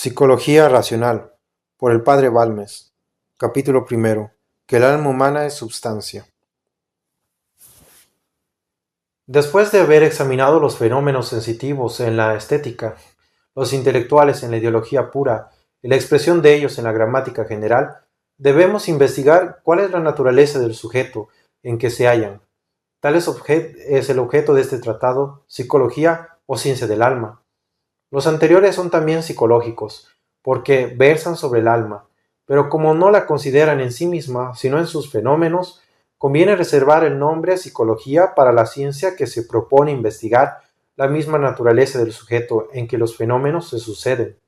Psicología racional, por el padre Balmes. Capítulo primero. Que el alma humana es substancia. Después de haber examinado los fenómenos sensitivos en la estética, los intelectuales en la ideología pura y la expresión de ellos en la gramática general, debemos investigar cuál es la naturaleza del sujeto en que se hallan. Tal es el objeto de este tratado, psicología o ciencia del alma. Los anteriores son también psicológicos, porque versan sobre el alma, pero como no la consideran en sí misma, sino en sus fenómenos, conviene reservar el nombre psicología para la ciencia que se propone investigar la misma naturaleza del sujeto en que los fenómenos se suceden.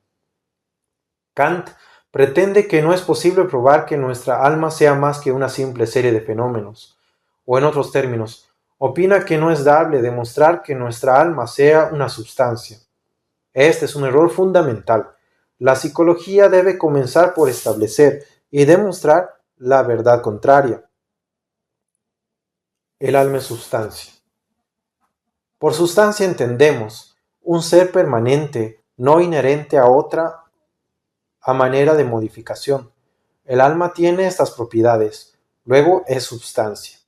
Kant pretende que no es posible probar que nuestra alma sea más que una simple serie de fenómenos, o en otros términos, opina que no es dable demostrar que nuestra alma sea una substancia. Este es un error fundamental. La psicología debe comenzar por establecer y demostrar la verdad contraria. El alma es sustancia. Por sustancia entendemos un ser permanente, no inherente a otra a manera de modificación. El alma tiene estas propiedades, luego es substancia.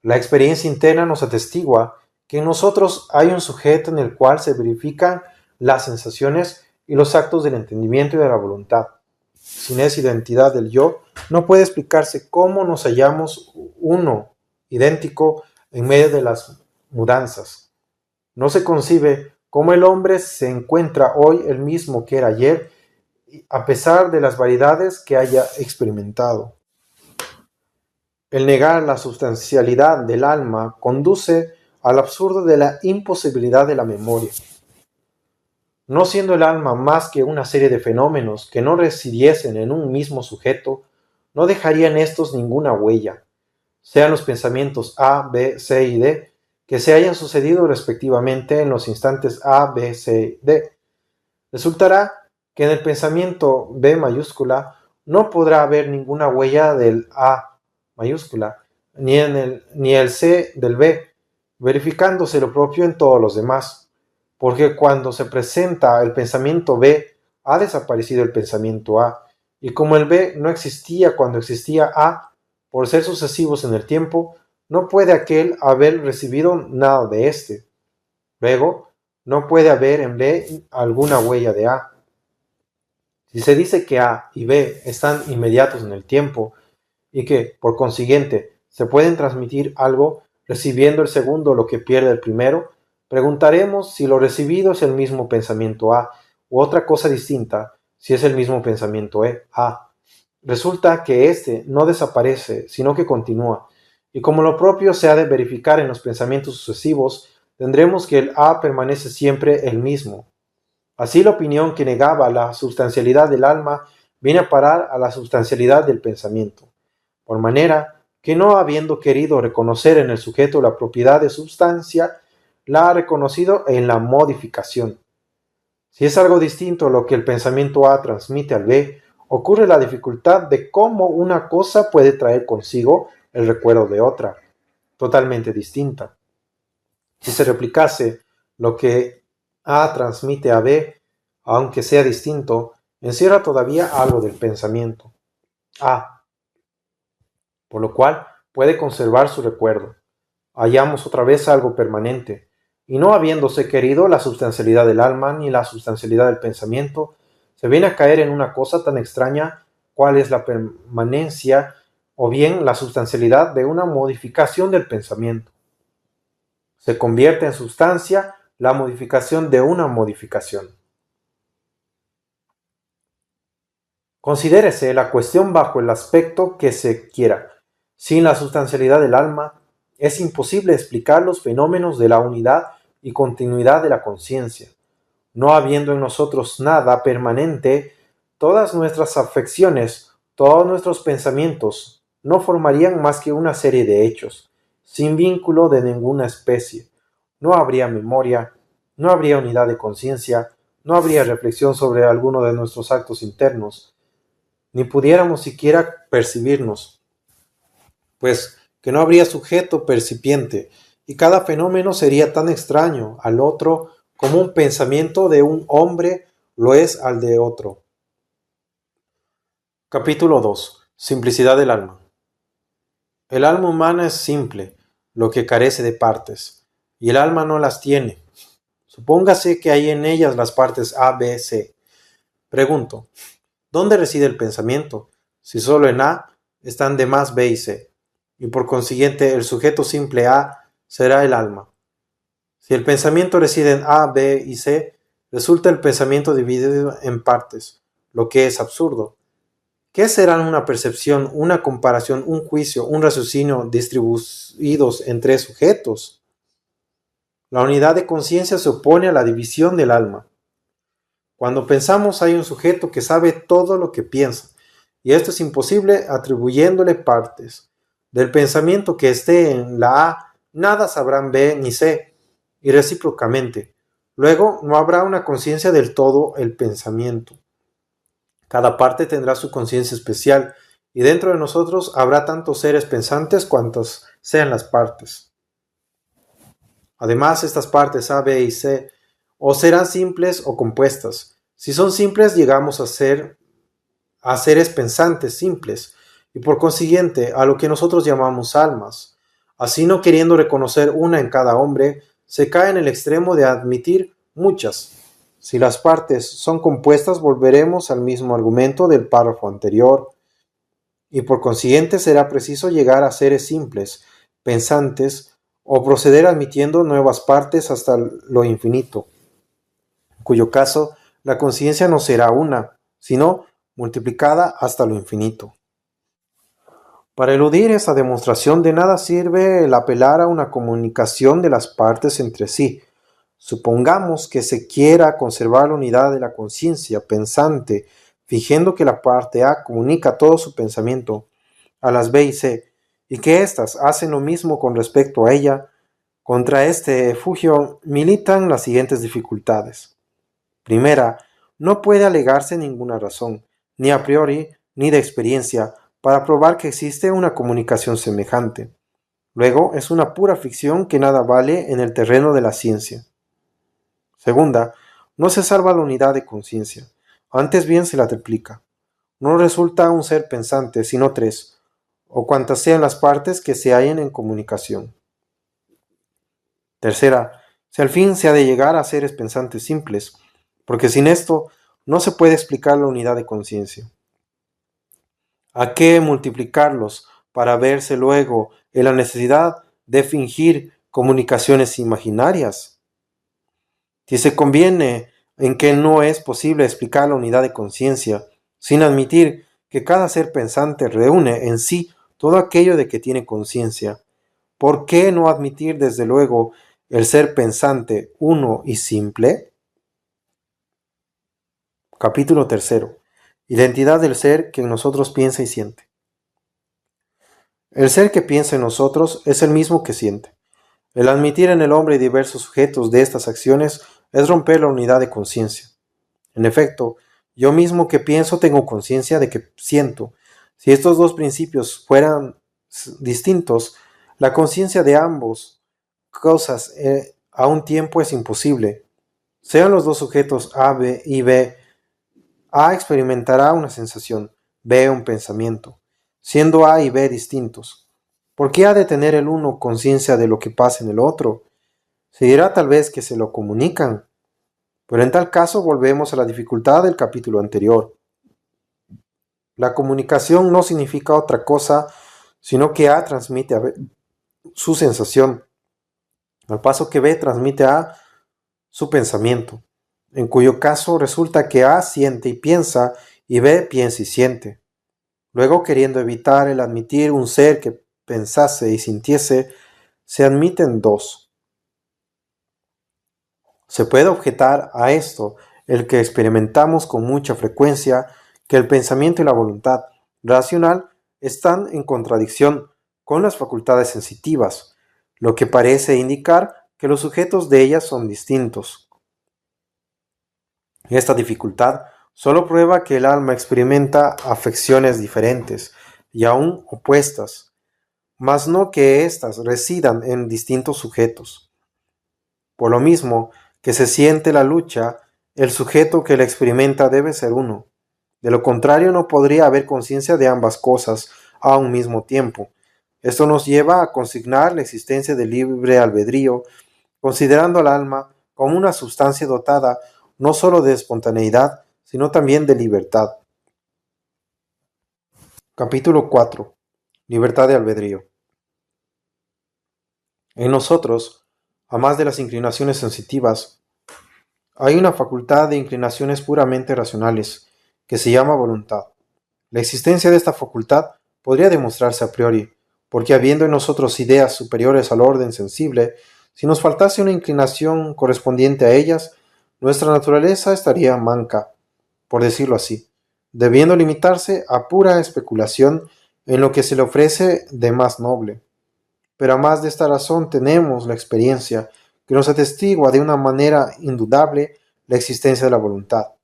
La experiencia interna nos atestigua que en nosotros hay un sujeto en el cual se verifican las sensaciones y los actos del entendimiento y de la voluntad. Sin esa identidad del yo, no puede explicarse cómo nos hallamos uno idéntico en medio de las mudanzas. No se concibe cómo el hombre se encuentra hoy el mismo que era ayer, a pesar de las variedades que haya experimentado. El negar la substancialidad del alma conduce al absurdo de la imposibilidad de la memoria. No siendo el alma más que una serie de fenómenos que no residiesen en un mismo sujeto, no dejarían estos ninguna huella, sean los pensamientos A, B, C y D, que se hayan sucedido respectivamente en los instantes A, B, C y D. Resultará que en el pensamiento B mayúscula no podrá haber ninguna huella del A mayúscula, ni el C del B, verificándose lo propio en todos los demás. Porque cuando se presenta el pensamiento B, ha desaparecido el pensamiento A, y como el B no existía cuando existía A, por ser sucesivos en el tiempo, no puede aquel haber recibido nada de éste. Luego, no puede haber en B alguna huella de A. Si se dice que A y B están inmediatos en el tiempo, y que, por consiguiente, se pueden transmitir algo, recibiendo el segundo lo que pierde el primero, preguntaremos si lo recibido es el mismo pensamiento A, u otra cosa distinta, si es el mismo pensamiento A. Resulta que éste no desaparece, sino que continúa, y como lo propio se ha de verificar en los pensamientos sucesivos, tendremos que el A permanece siempre el mismo. Así la opinión que negaba la substancialidad del alma viene a parar a la substancialidad del pensamiento, por manera que no habiendo querido reconocer en el sujeto la propiedad de substancia, la ha reconocido en la modificación. Si es algo distinto lo que el pensamiento A transmite al B, ocurre la dificultad de cómo una cosa puede traer consigo el recuerdo de otra, totalmente distinta. Si se replicase lo que A transmite a B, aunque sea distinto, encierra todavía algo del pensamiento A, por lo cual puede conservar su recuerdo. Hallamos otra vez algo permanente, y no habiéndose querido la substancialidad del alma ni la substancialidad del pensamiento, se viene a caer en una cosa tan extraña cual es la permanencia o bien la substancialidad de una modificación del pensamiento. Se convierte en sustancia la modificación de una modificación. Considérese la cuestión bajo el aspecto que se quiera. Sin la substancialidad del alma, es imposible explicar los fenómenos de la unidad y continuidad de la conciencia. No habiendo en nosotros nada permanente, todas nuestras afecciones, todos nuestros pensamientos, no formarían más que una serie de hechos, sin vínculo de ninguna especie. No habría memoria, no habría unidad de conciencia, no habría reflexión sobre alguno de nuestros actos internos, ni pudiéramos siquiera percibirnos, pues que no habría sujeto percipiente, y cada fenómeno sería tan extraño al otro como un pensamiento de un hombre lo es al de otro. Capítulo 2. Simplicidad del alma. El alma humana es simple, lo que carece de partes, y el alma no las tiene. Supóngase que hay en ellas las partes A, B, C. Pregunto, ¿dónde reside el pensamiento? Si solo en A están de más B y C, y por consiguiente el sujeto simple A será el alma. Si el pensamiento reside en A, B y C, resulta el pensamiento dividido en partes, lo que es absurdo. ¿Qué serán una percepción, una comparación, un juicio, un raciocinio distribuidos en tres sujetos? La unidad de conciencia se opone a la división del alma. Cuando pensamos hay un sujeto que sabe todo lo que piensa, y esto es imposible atribuyéndole partes. Del pensamiento que esté en la A, nada sabrán B ni C, y recíprocamente. Luego no habrá una conciencia del todo el pensamiento. Cada parte tendrá su conciencia especial, y dentro de nosotros habrá tantos seres pensantes cuantos sean las partes. Además, estas partes A, B y C o serán simples o compuestas. Si son simples, llegamos a seres pensantes simples, y por consiguiente a lo que nosotros llamamos almas. Así, no queriendo reconocer una en cada hombre, se cae en el extremo de admitir muchas. Si las partes son compuestas, volveremos al mismo argumento del párrafo anterior, y por consiguiente será preciso llegar a seres simples, pensantes, o proceder admitiendo nuevas partes hasta lo infinito, en cuyo caso la conciencia no será una, sino multiplicada hasta lo infinito. Para eludir esta demostración, de nada sirve el apelar a una comunicación de las partes entre sí. Supongamos que se quiera conservar la unidad de la conciencia pensante, fingiendo que la parte A comunica todo su pensamiento a las B y C, y que éstas hacen lo mismo con respecto a ella. Contra este efugio militan las siguientes dificultades. Primera, no puede alegarse ninguna razón, ni a priori, ni de experiencia, para probar que existe una comunicación semejante. Luego, es una pura ficción que nada vale en el terreno de la ciencia. Segunda, no se salva la unidad de conciencia, antes bien se la triplica. No resulta un ser pensante, sino tres, o cuantas sean las partes que se hallen en comunicación. Tercera, si al fin se ha de llegar a seres pensantes simples, porque sin esto no se puede explicar la unidad de conciencia. ¿A qué multiplicarlos para verse luego en la necesidad de fingir comunicaciones imaginarias? Si se conviene en que no es posible explicar la unidad de conciencia, sin admitir que cada ser pensante reúne en sí todo aquello de que tiene conciencia, ¿por qué no admitir desde luego el ser pensante uno y simple? Capítulo 3. Identidad del ser que en nosotros piensa y siente. El ser que piensa en nosotros es el mismo que siente. El admitir en el hombre diversos sujetos de estas acciones es romper la unidad de conciencia. En efecto, yo mismo que pienso tengo conciencia de que siento. Si estos dos principios fueran distintos, la conciencia de ambos cosas a un tiempo es imposible. Sean los dos sujetos A, B y B, A experimentará una sensación, B un pensamiento, siendo A y B distintos. ¿Por qué ha de tener el uno conciencia de lo que pasa en el otro? Se dirá tal vez que se lo comunican, pero en tal caso volvemos a la dificultad del capítulo anterior. La comunicación no significa otra cosa sino que A transmite a B su sensación, al paso que B transmite a A su pensamiento, en cuyo caso resulta que A siente y piensa y B piensa y siente. Luego, queriendo evitar el admitir un ser que pensase y sintiese, se admiten dos. Se puede objetar a esto el que experimentamos con mucha frecuencia que el pensamiento y la voluntad racional están en contradicción con las facultades sensitivas, lo que parece indicar que los sujetos de ellas son distintos. Esta dificultad solo prueba que el alma experimenta afecciones diferentes y aún opuestas, mas no que éstas residan en distintos sujetos. Por lo mismo que se siente la lucha, el sujeto que la experimenta debe ser uno, De lo contrario, no podría haber conciencia de ambas cosas a un mismo tiempo. Esto nos lleva a consignar la existencia del libre albedrío, considerando al alma como una sustancia dotada no sólo de espontaneidad, sino también de libertad. Capítulo 4. Libertad de albedrío. En nosotros, a más de las inclinaciones sensitivas, hay una facultad de inclinaciones puramente racionales, que se llama voluntad. La existencia de esta facultad podría demostrarse a priori, porque habiendo en nosotros ideas superiores al orden sensible, si nos faltase una inclinación correspondiente a ellas, nuestra naturaleza estaría manca, por decirlo así, debiendo limitarse a pura especulación en lo que se le ofrece de más noble. Pero a más de esta razón tenemos la experiencia que nos atestigua de una manera indudable la existencia de la voluntad.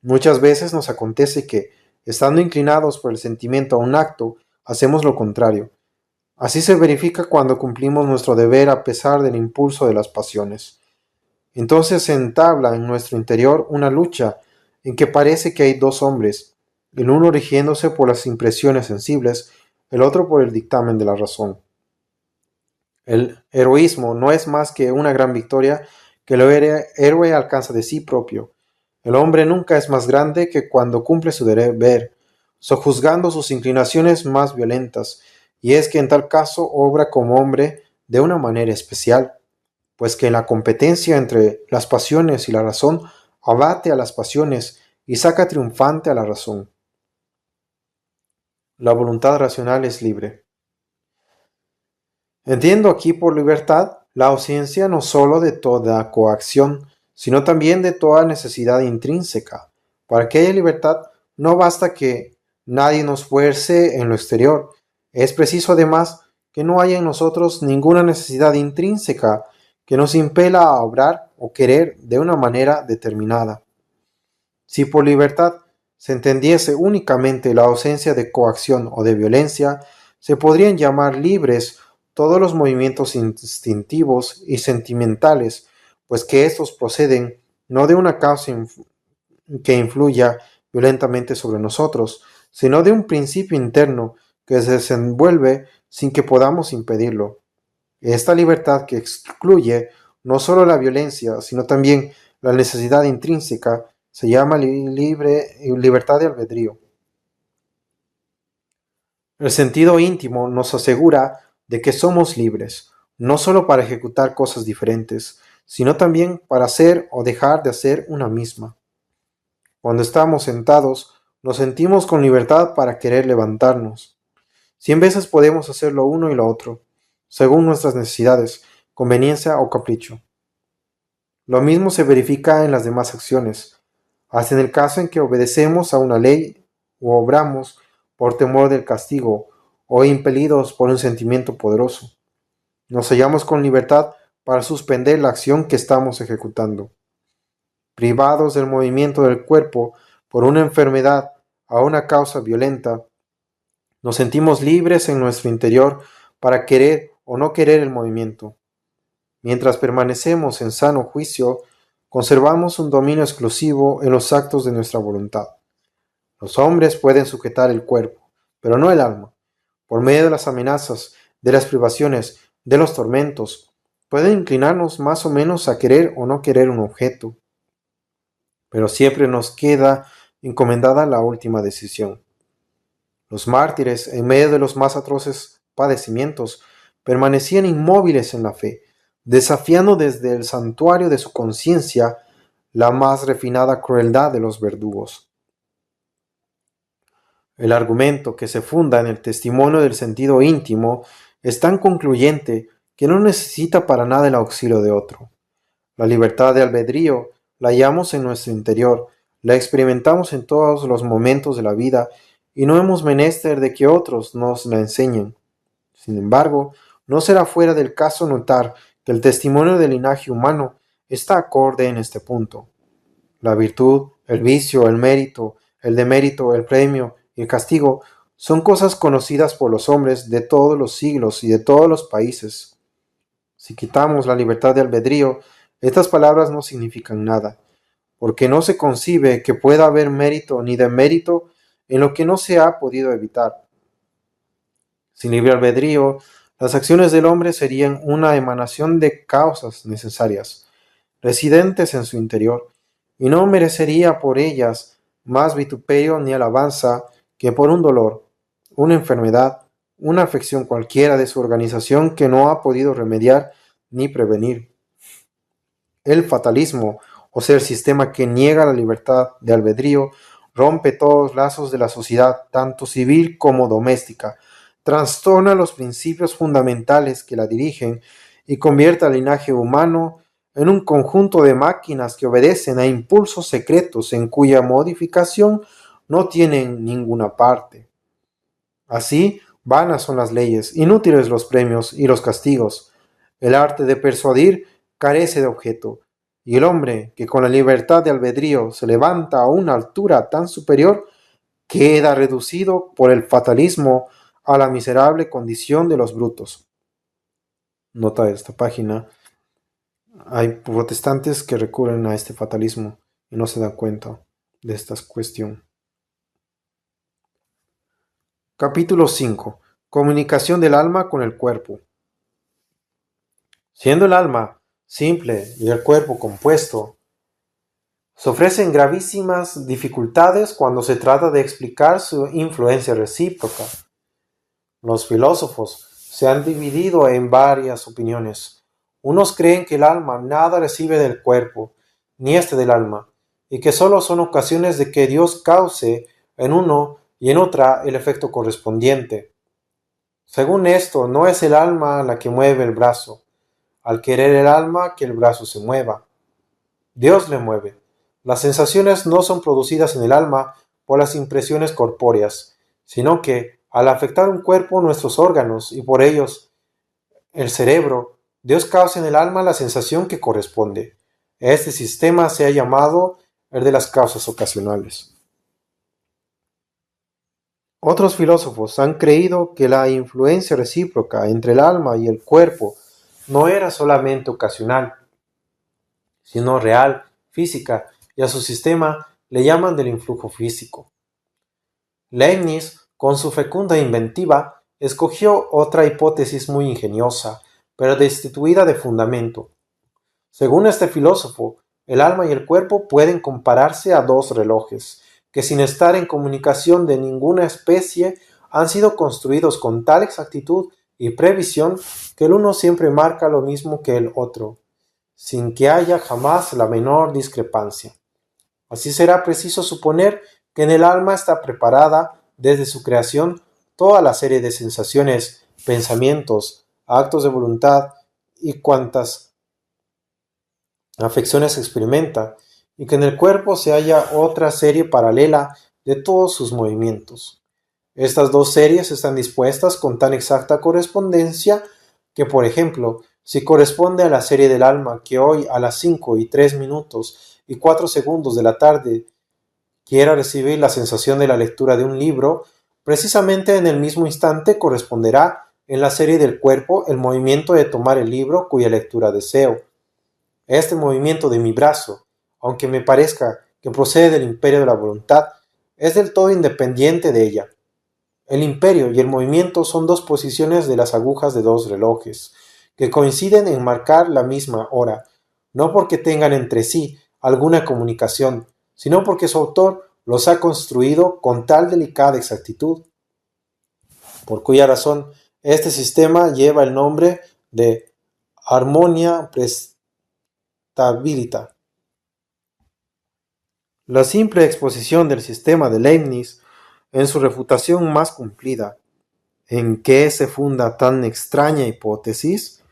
Muchas veces nos acontece que, estando inclinados por el sentimiento a un acto, hacemos lo contrario. Así se verifica cuando cumplimos nuestro deber a pesar del impulso de las pasiones. Entonces se entabla en nuestro interior una lucha en que parece que hay dos hombres, el uno rigiéndose por las impresiones sensibles, el otro por el dictamen de la razón. El heroísmo no es más que una gran victoria que el héroe alcanza de sí propio. El hombre nunca es más grande que cuando cumple su deber, sojuzgando sus inclinaciones más violentas, y es que en tal caso obra como hombre de una manera especial, pues que en la competencia entre las pasiones y la razón abate a las pasiones y saca triunfante a la razón. La voluntad racional es libre. Entiendo aquí por libertad la ausencia no sólo de toda coacción, sino también de toda necesidad intrínseca. Para que haya libertad no basta que nadie nos fuerce en lo exterior. Es preciso además que no haya en nosotros ninguna necesidad intrínseca que nos impela a obrar o querer de una manera determinada. Si por libertad se entendiese únicamente la ausencia de coacción o de violencia, se podrían llamar libres todos los movimientos instintivos y sentimentales, pues que estos proceden no de una causa que influya violentamente sobre nosotros, sino de un principio interno que se desenvuelve sin que podamos impedirlo. Esta libertad que excluye no solo la violencia, sino también la necesidad intrínseca, se llama libertad de albedrío. El sentido íntimo nos asegura de que somos libres, no solo para ejecutar cosas diferentes, sino también para hacer o dejar de hacer una misma. Cuando estamos sentados, nos sentimos con libertad para querer levantarnos. 100 veces podemos hacer lo uno y lo otro, según nuestras necesidades, conveniencia o capricho. Lo mismo se verifica en las demás acciones, hasta en el caso en que obedecemos a una ley o obramos por temor del castigo o impelidos por un sentimiento poderoso. Nos hallamos con libertad para suspender la acción que estamos ejecutando. Privados del movimiento del cuerpo por una enfermedad o una causa violenta, nos sentimos libres en nuestro interior para querer o no querer el movimiento. Mientras permanecemos en sano juicio, conservamos un dominio exclusivo en los actos de nuestra voluntad. Los hombres pueden sujetar el cuerpo, pero no el alma. Por medio de las amenazas, de las privaciones, de los tormentos, pueden inclinarnos más o menos a querer o no querer un objeto. Pero siempre nos queda encomendada la última decisión. Los mártires, en medio de los más atroces padecimientos, permanecían inmóviles en la fe, desafiando desde el santuario de su conciencia la más refinada crueldad de los verdugos. El argumento, que se funda en el testimonio del sentido íntimo, es tan concluyente que no necesita para nada el auxilio de otro. La libertad de albedrío la hallamos en nuestro interior, la experimentamos en todos los momentos de la vida y no hemos menester de que otros nos la enseñen. Sin embargo, no será fuera del caso notar que el testimonio del linaje humano está acorde en este punto. La virtud, el vicio, el mérito, el demérito, el premio y el castigo son cosas conocidas por los hombres de todos los siglos y de todos los países. Si quitamos la libertad de albedrío, estas palabras no significan nada, porque no se concibe que pueda haber mérito ni demérito en lo que no se ha podido evitar. Sin libre albedrío, las acciones del hombre serían una emanación de causas necesarias, residentes en su interior, y no merecería por ellas más vituperio ni alabanza que por un dolor, una enfermedad, una afección cualquiera de su organización que no ha podido remediar ni prevenir. El fatalismo, o sea, el sistema que niega la libertad de albedrío, rompe todos los lazos de la sociedad, tanto civil como doméstica, trastorna los principios fundamentales que la dirigen y convierte al linaje humano en un conjunto de máquinas que obedecen a impulsos secretos en cuya modificación no tienen ninguna parte. Así, vanas son las leyes, inútiles los premios y los castigos. El arte de persuadir carece de objeto, y el hombre que con la libertad de albedrío se levanta a una altura tan superior queda reducido por el fatalismo a la miserable condición de los brutos. Nota de esta página. Hay protestantes que recurren a este fatalismo y no se dan cuenta de esta cuestión. Capítulo 5. Comunicación del alma con el cuerpo. Siendo el alma simple y el cuerpo compuesto, se ofrecen gravísimas dificultades cuando se trata de explicar su influencia recíproca. Los filósofos se han dividido en varias opiniones. Unos creen que el alma nada recibe del cuerpo, ni éste del alma, y que sólo son ocasiones de que Dios cause en uno y en otra el efecto correspondiente. Según esto, no es el alma la que mueve el brazo, al querer el alma que el brazo se mueva. Dios le mueve. Las sensaciones no son producidas en el alma por las impresiones corpóreas, sino que, al afectar un cuerpo, nuestros órganos, y por ellos el cerebro, Dios causa en el alma la sensación que corresponde. Este sistema se ha llamado el de las causas ocasionales. Otros filósofos han creído que la influencia recíproca entre el alma y el cuerpo no era solamente ocasional, sino real, física, y a su sistema le llaman del influjo físico. Leibniz, con su fecunda inventiva, escogió otra hipótesis muy ingeniosa, pero destituida de fundamento. Según este filósofo, el alma y el cuerpo pueden compararse a dos relojes, que sin estar en comunicación de ninguna especie han sido construidos con tal exactitud y previsión que el uno siempre marca lo mismo que el otro, sin que haya jamás la menor discrepancia. Así será preciso suponer que en el alma está preparada, desde su creación, toda la serie de sensaciones, pensamientos, actos de voluntad y cuantas afecciones experimenta, y que en el cuerpo se halla otra serie paralela de todos sus movimientos. Estas dos series están dispuestas con tan exacta correspondencia que, por ejemplo, si corresponde a la serie del alma que hoy a las 5:03:04 de la tarde quiera recibir la sensación de la lectura de un libro, precisamente en el mismo instante corresponderá en la serie del cuerpo el movimiento de tomar el libro cuya lectura deseo. Este movimiento de mi brazo, aunque me parezca que procede del imperio de la voluntad, es del todo independiente de ella. El imperio y el movimiento son dos posiciones de las agujas de dos relojes, que coinciden en marcar la misma hora, no porque tengan entre sí alguna comunicación, sino porque su autor los ha construido con tal delicada exactitud, por cuya razón este sistema lleva el nombre de Harmonia Prestabilita. La simple exposición del sistema de Leibniz en su refutación más cumplida. ¿En qué se funda tan extraña hipótesis?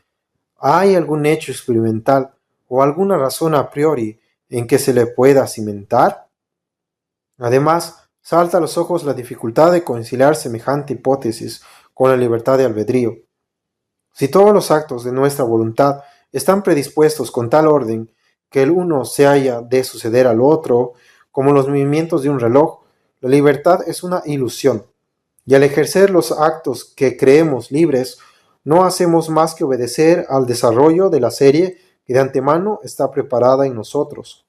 ¿Hay algún hecho experimental o alguna razón a priori en que se le pueda cimentar? Además, salta a los ojos la dificultad de conciliar semejante hipótesis con la libertad de albedrío. Si todos los actos de nuestra voluntad están predispuestos con tal orden que el uno se haya de suceder al otro, como los movimientos de un reloj, la libertad es una ilusión, y al ejercer los actos que creemos libres, no hacemos más que obedecer al desarrollo de la serie que de antemano está preparada en nosotros.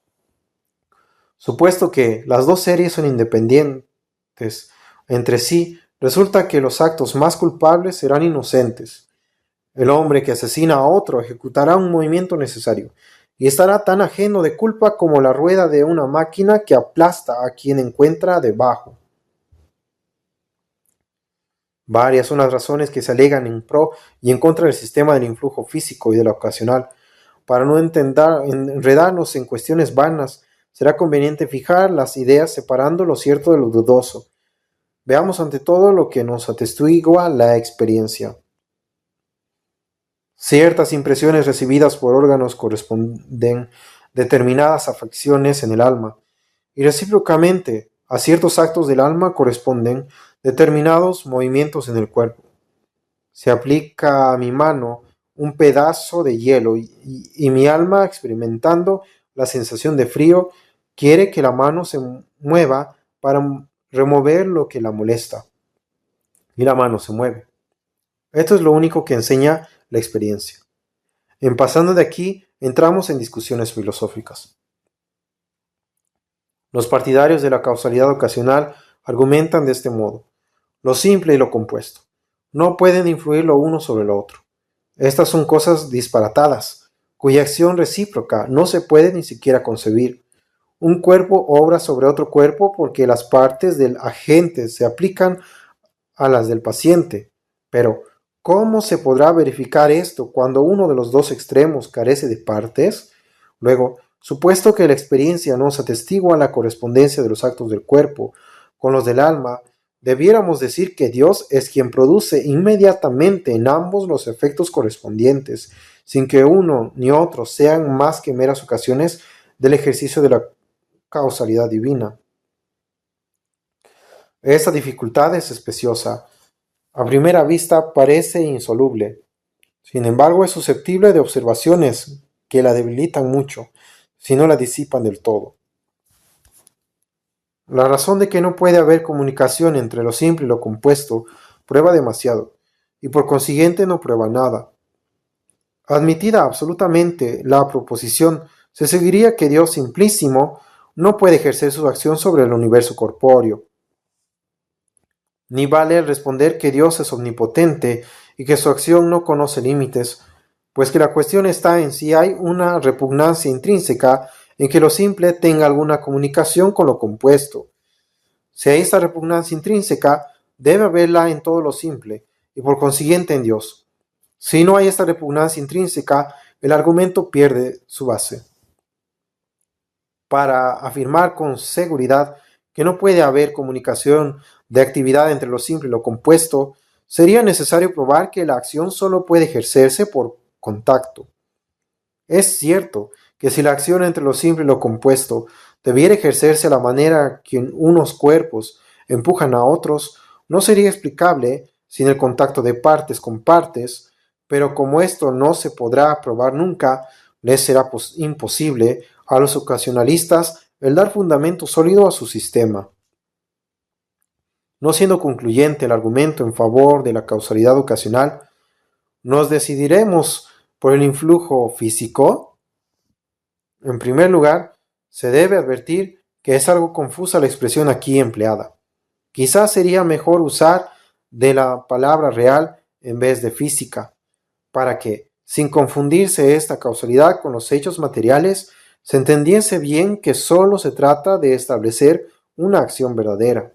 Supuesto que las dos series son independientes entre sí, resulta que los actos más culpables serán inocentes. El hombre que asesina a otro ejecutará un movimiento necesario y estará tan ajeno de culpa como la rueda de una máquina que aplasta a quien encuentra debajo. Varias son las razones que se alegan en pro y en contra del sistema del influjo físico y de la ocasional. Para no enredarnos en cuestiones vanas, será conveniente fijar las ideas separando lo cierto de lo dudoso. Veamos ante todo lo que nos atestigua la experiencia. Ciertas impresiones recibidas por órganos corresponden determinadas afecciones en el alma, y recíprocamente a ciertos actos del alma corresponden determinados movimientos en el cuerpo. Se aplica a mi mano un pedazo de hielo y mi alma, experimentando la sensación de frío, quiere que la mano se mueva para remover lo que la molesta. Y la mano se mueve. Esto es lo único que enseña la experiencia. En pasando de aquí, entramos en discusiones filosóficas. Los partidarios de la causalidad ocasional argumentan de este modo: lo simple y lo compuesto no pueden influir lo uno sobre lo otro. Estas son cosas disparatadas, cuya acción recíproca no se puede ni siquiera concebir. Un cuerpo obra sobre otro cuerpo porque las partes del agente se aplican a las del paciente. Pero, ¿cómo se podrá verificar esto cuando uno de los dos extremos carece de partes? Luego, supuesto que la experiencia nos atestigua la correspondencia de los actos del cuerpo con los del alma, debiéramos decir que Dios es quien produce inmediatamente en ambos los efectos correspondientes, sin que uno ni otro sean más que meras ocasiones del ejercicio de la causalidad divina. Esta dificultad es especiosa. A primera vista parece insoluble. Sin embargo, es susceptible de observaciones que la debilitan mucho, si no la disipan del todo. La razón de que no puede haber comunicación entre lo simple y lo compuesto prueba demasiado, y por consiguiente no prueba nada. Admitida absolutamente la proposición, se seguiría que Dios simplísimo no puede ejercer su acción sobre el universo corpóreo. Ni vale el responder que Dios es omnipotente y que su acción no conoce límites, pues que la cuestión está en si hay una repugnancia intrínseca en que lo simple tenga alguna comunicación con lo compuesto. Si hay esta repugnancia intrínseca, debe haberla en todo lo simple, y por consiguiente en Dios. Si no hay esta repugnancia intrínseca, el argumento pierde su base. Para afirmar con seguridad que no puede haber comunicación de actividad entre lo simple y lo compuesto, sería necesario probar que la acción solo puede ejercerse por contacto. Es cierto que si la acción entre lo simple y lo compuesto debiera ejercerse a la manera que unos cuerpos empujan a otros, no sería explicable sin el contacto de partes con partes, pero como esto no se podrá probar nunca, les será imposible a los ocasionalistas el dar fundamento sólido a su sistema. No siendo concluyente el argumento en favor de la causalidad ocasional, ¿nos decidiremos por el influjo físico? En primer lugar, se debe advertir que es algo confusa la expresión aquí empleada. Quizás sería mejor usar de la palabra real en vez de física, para que, sin confundirse esta causalidad con los hechos materiales, se entendiese bien que sólo se trata de establecer una acción verdadera.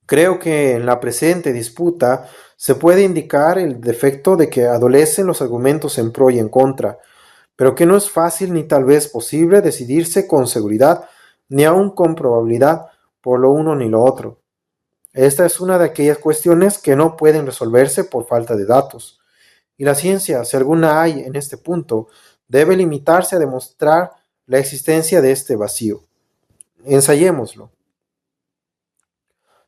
Creo que en la presente disputa se puede indicar el defecto de que adolecen los argumentos en pro y en contra, pero que no es fácil ni tal vez posible decidirse con seguridad, ni aun con probabilidad, por lo uno ni lo otro. Esta es una de aquellas cuestiones que no pueden resolverse por falta de datos, y la ciencia, si alguna hay en este punto, debe limitarse a demostrar la existencia de este vacío. Ensayémoslo.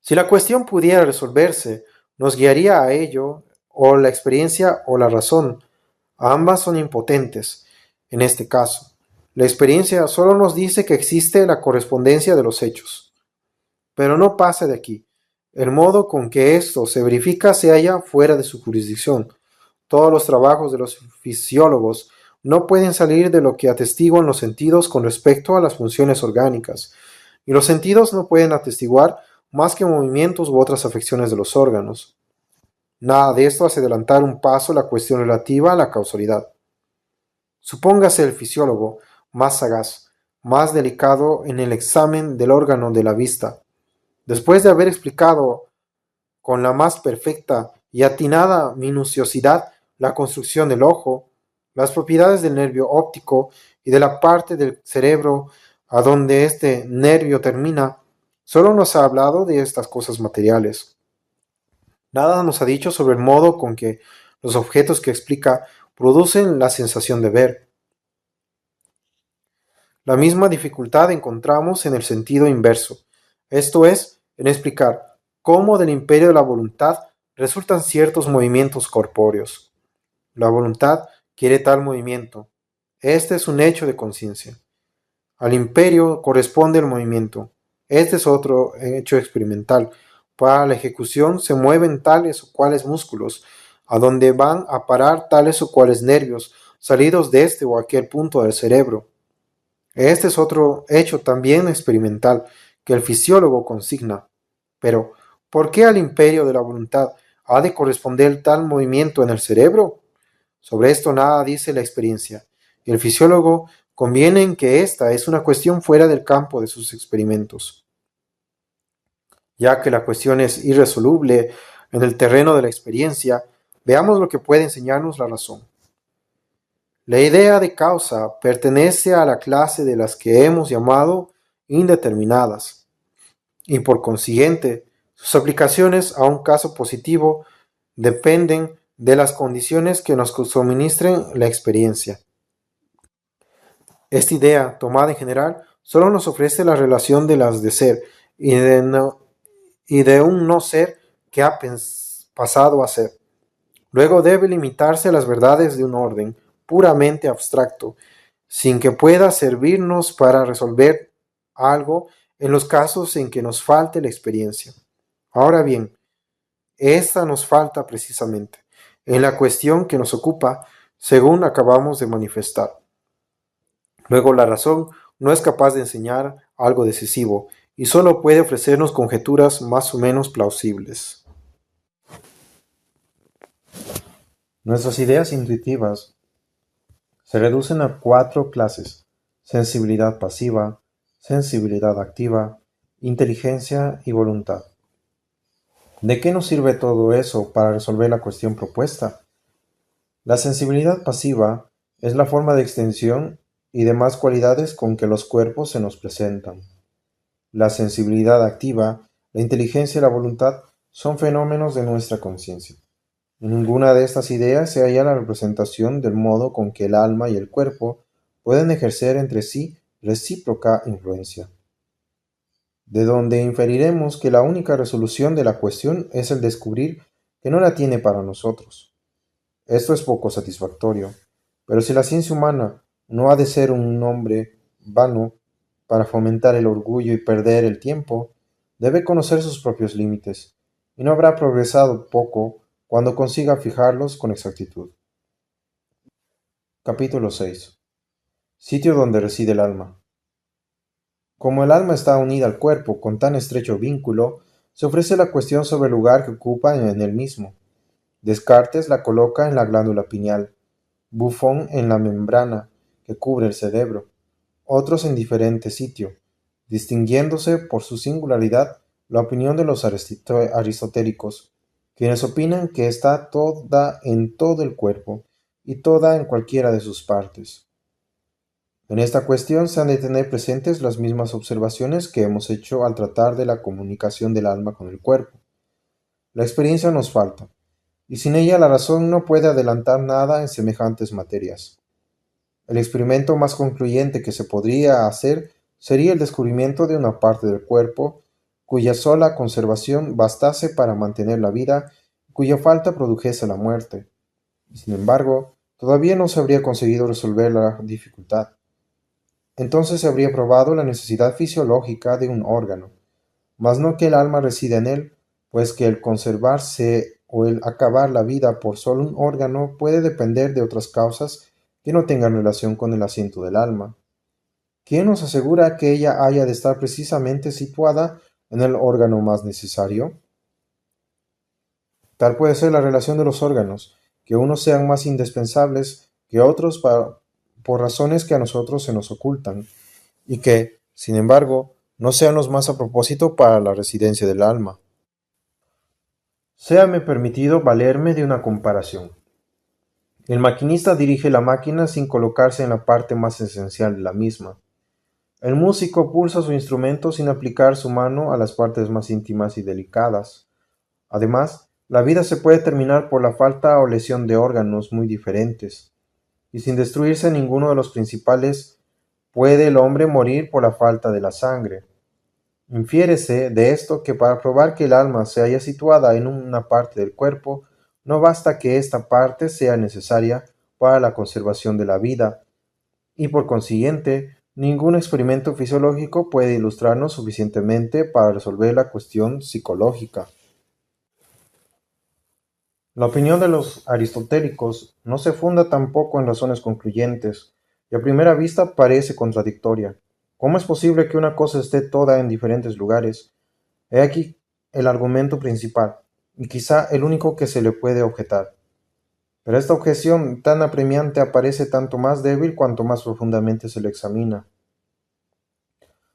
Si la cuestión pudiera resolverse, nos guiaría a ello o la experiencia o la razón. Ambas son impotentes. En este caso, la experiencia solo nos dice que existe la correspondencia de los hechos. Pero no pasa de aquí. El modo con que esto se verifica se halla fuera de su jurisdicción. Todos los trabajos de los fisiólogos no pueden salir de lo que atestiguan los sentidos con respecto a las funciones orgánicas, y los sentidos no pueden atestiguar más que movimientos u otras afecciones de los órganos. Nada de esto hace adelantar un paso la cuestión relativa a la causalidad. Supóngase el fisiólogo más sagaz, más delicado en el examen del órgano de la vista, después de haber explicado con la más perfecta y atinada minuciosidad la construcción del ojo, las propiedades del nervio óptico y de la parte del cerebro a donde este nervio termina, solo nos ha hablado de estas cosas materiales. Nada nos ha dicho sobre el modo con que los objetos que explica producen la sensación de ver. La misma dificultad encontramos en el sentido inverso, esto es, en explicar cómo del imperio de la voluntad resultan ciertos movimientos corpóreos. La voluntad quiere tal movimiento. Este es un hecho de conciencia. Al imperio corresponde el movimiento. Este es otro hecho experimental. Para la ejecución se mueven tales o cuales músculos, a donde van a parar tales o cuales nervios, salidos de este o aquel punto del cerebro. Este es otro hecho también experimental que el fisiólogo consigna. Pero, ¿por qué al imperio de la voluntad ha de corresponder tal movimiento en el cerebro? Sobre esto nada dice la experiencia, y el fisiólogo conviene en que esta es una cuestión fuera del campo de sus experimentos. Ya que la cuestión es irresoluble en el terreno de la experiencia, veamos lo que puede enseñarnos la razón. La idea de causa pertenece a la clase de las que hemos llamado indeterminadas, y por consiguiente, sus aplicaciones a un caso positivo dependen de las condiciones que nos suministren la experiencia. Esta idea, tomada en general, solo nos ofrece la relación de las de ser y de un no ser que ha pasado a ser. Luego debe limitarse a las verdades de un orden puramente abstracto, sin que pueda servirnos para resolver algo en los casos en que nos falte la experiencia. Ahora bien, esta nos falta precisamente en la cuestión que nos ocupa, según acabamos de manifestar. Luego la razón no es capaz de enseñar algo decisivo y solo puede ofrecernos conjeturas más o menos plausibles. Nuestras ideas intuitivas se reducen a 4 clases: sensibilidad pasiva, sensibilidad activa, inteligencia y voluntad. ¿De qué nos sirve todo eso para resolver la cuestión propuesta? La sensibilidad pasiva es la forma de extensión y demás cualidades con que los cuerpos se nos presentan. La sensibilidad activa, la inteligencia y la voluntad son fenómenos de nuestra conciencia. En ninguna de estas ideas se halla la representación del modo con que el alma y el cuerpo pueden ejercer entre sí recíproca influencia. De donde inferiremos que la única resolución de la cuestión es el descubrir que no la tiene para nosotros. Esto es poco satisfactorio, pero si la ciencia humana no ha de ser un nombre vano para fomentar el orgullo y perder el tiempo, debe conocer sus propios límites, y no habrá progresado poco cuando consiga fijarlos con exactitud. Capítulo 6. Sitio donde reside el alma. Como el alma está unida al cuerpo con tan estrecho vínculo, se ofrece la cuestión sobre el lugar que ocupa en el mismo. Descartes la coloca en la glándula pineal, Buffon en la membrana que cubre el cerebro, otros en diferente sitio, distinguiéndose por su singularidad la opinión de los aristotélicos, quienes opinan que está toda en todo el cuerpo y toda en cualquiera de sus partes. En esta cuestión se han de tener presentes las mismas observaciones que hemos hecho al tratar de la comunicación del alma con el cuerpo. La experiencia nos falta, y sin ella la razón no puede adelantar nada en semejantes materias. El experimento más concluyente que se podría hacer sería el descubrimiento de una parte del cuerpo cuya sola conservación bastase para mantener la vida y cuya falta produjese la muerte. Sin embargo, todavía no se habría conseguido resolver la dificultad. Entonces se habría probado la necesidad fisiológica de un órgano, mas no que el alma resida en él, pues que el conservarse o el acabar la vida por solo un órgano puede depender de otras causas que no tengan relación con el asiento del alma. ¿Quién nos asegura que ella haya de estar precisamente situada en el órgano más necesario? Tal puede ser la relación de los órganos, que unos sean más indispensables que otros por razones que a nosotros se nos ocultan, y que, sin embargo, no sean los más a propósito para la residencia del alma. Séame permitido valerme de una comparación. El maquinista dirige la máquina sin colocarse en la parte más esencial de la misma. El músico pulsa su instrumento sin aplicar su mano a las partes más íntimas y delicadas. Además, la vida se puede terminar por la falta o lesión de órganos muy diferentes, y sin destruirse ninguno de los principales, puede el hombre morir por la falta de la sangre. Infiérese de esto que para probar que el alma se halla situada en una parte del cuerpo, no basta que esta parte sea necesaria para la conservación de la vida, y por consiguiente, ningún experimento fisiológico puede ilustrarnos suficientemente para resolver la cuestión psicológica. La opinión de los aristotélicos no se funda tampoco en razones concluyentes, y a primera vista parece contradictoria. ¿Cómo es posible que una cosa esté toda en diferentes lugares? He aquí el argumento principal, y quizá el único que se le puede objetar. Pero esta objeción tan apremiante aparece tanto más débil cuanto más profundamente se le examina.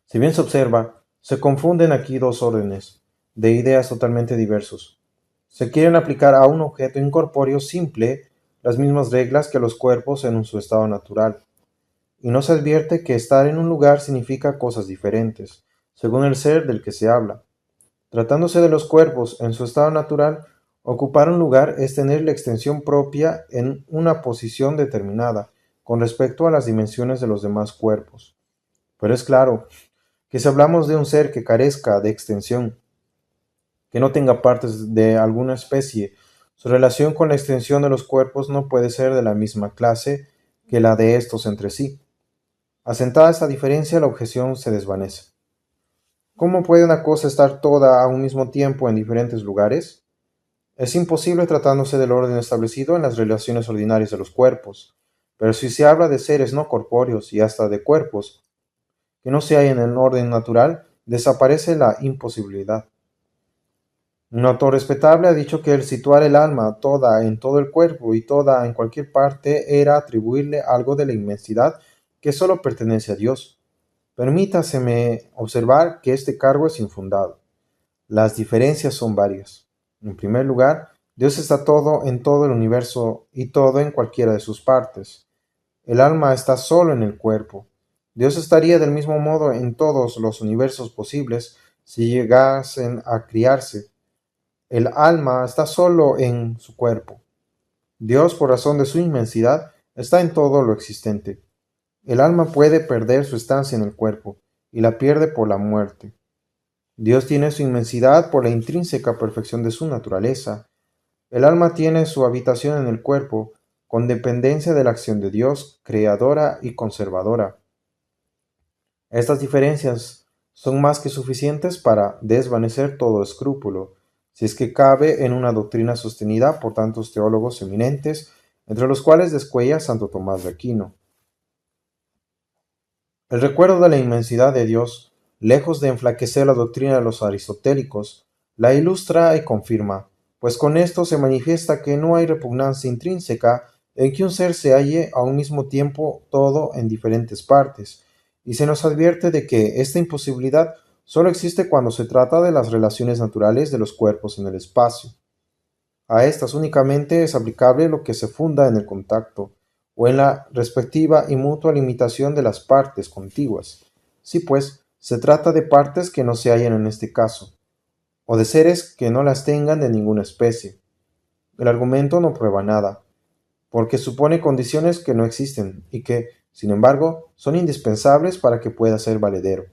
Si bien se observa, se confunden aquí dos órdenes de ideas totalmente diversos. Se quieren aplicar a un objeto incorpóreo simple las mismas reglas que a los cuerpos en su estado natural, y no se advierte que estar en un lugar significa cosas diferentes, según el ser del que se habla. Tratándose de los cuerpos en su estado natural, ocupar un lugar es tener la extensión propia en una posición determinada con respecto a las dimensiones de los demás cuerpos. Pero es claro que si hablamos de un ser que carezca de extensión, que no tenga partes de alguna especie, su relación con la extensión de los cuerpos no puede ser de la misma clase que la de estos entre sí. Asentada esta diferencia, la objeción se desvanece. ¿Cómo puede una cosa estar toda a un mismo tiempo en diferentes lugares? Es imposible tratándose del orden establecido en las relaciones ordinarias de los cuerpos, pero si se habla de seres no corpóreos y hasta de cuerpos que no se hallan en el orden natural, desaparece la imposibilidad. Un autor respetable ha dicho que el situar el alma toda en todo el cuerpo y toda en cualquier parte era atribuirle algo de la inmensidad que sólo pertenece a Dios. Permítaseme observar que este cargo es infundado. Las diferencias son varias. En primer lugar, Dios está todo en todo el universo y todo en cualquiera de sus partes. El alma está solo en el cuerpo. Dios estaría del mismo modo en todos los universos posibles si llegasen a criarse. El alma está solo en su cuerpo. Dios, por razón de su inmensidad, está en todo lo existente. El alma puede perder su estancia en el cuerpo, y la pierde por la muerte. Dios tiene su inmensidad por la intrínseca perfección de su naturaleza. El alma tiene su habitación en el cuerpo, con dependencia de la acción de Dios, creadora y conservadora. Estas diferencias son más que suficientes para desvanecer todo escrúpulo, si es que cabe en una doctrina sostenida por tantos teólogos eminentes, entre los cuales descuella Santo Tomás de Aquino. El recuerdo de la inmensidad de Dios, lejos de enflaquecer la doctrina de los aristotélicos, la ilustra y confirma, pues con esto se manifiesta que no hay repugnancia intrínseca en que un ser se halle a un mismo tiempo todo en diferentes partes, y se nos advierte de que esta imposibilidad sólo existe cuando se trata de las relaciones naturales de los cuerpos en el espacio. A estas únicamente es aplicable lo que se funda en el contacto, o en la respectiva y mutua limitación de las partes contiguas. Si pues se trata de partes que no se hallan en este caso, o de seres que no las tengan de ninguna especie. El argumento no prueba nada, porque supone condiciones que no existen y que, sin embargo, son indispensables para que pueda ser valedero.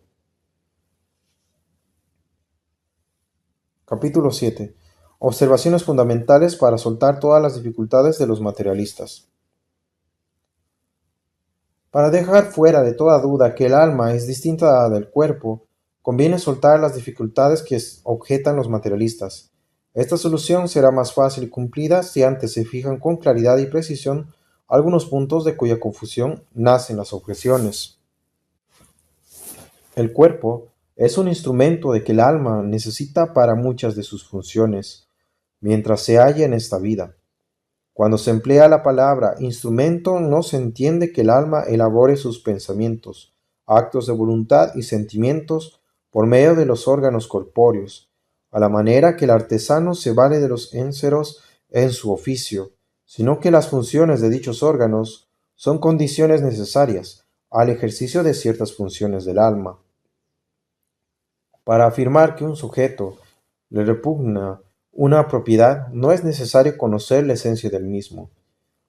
Capítulo 7. Observaciones fundamentales para soltar todas las dificultades de los materialistas. Para dejar fuera de toda duda que el alma es distinta del cuerpo, conviene soltar las dificultades que objetan los materialistas. Esta solución será más fácil y cumplida si antes se fijan con claridad y precisión algunos puntos de cuya confusión nacen las objeciones. El cuerpo es un instrumento de que el alma necesita para muchas de sus funciones, mientras se halla en esta vida. Cuando se emplea la palabra instrumento, no se entiende que el alma elabore sus pensamientos, actos de voluntad y sentimientos por medio de los órganos corpóreos, a la manera que el artesano se vale de los énceros en su oficio, sino que las funciones de dichos órganos son condiciones necesarias al ejercicio de ciertas funciones del alma. Para afirmar que un sujeto le repugna una propiedad, no es necesario conocer la esencia del mismo.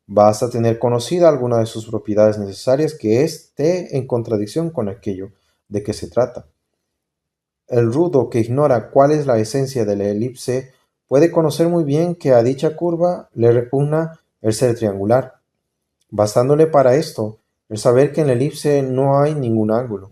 Basta tener conocida alguna de sus propiedades necesarias que esté en contradicción con aquello de que se trata. El rudo que ignora cuál es la esencia de la elipse puede conocer muy bien que a dicha curva le repugna el ser triangular, bastándole para esto el saber que en la elipse no hay ningún ángulo.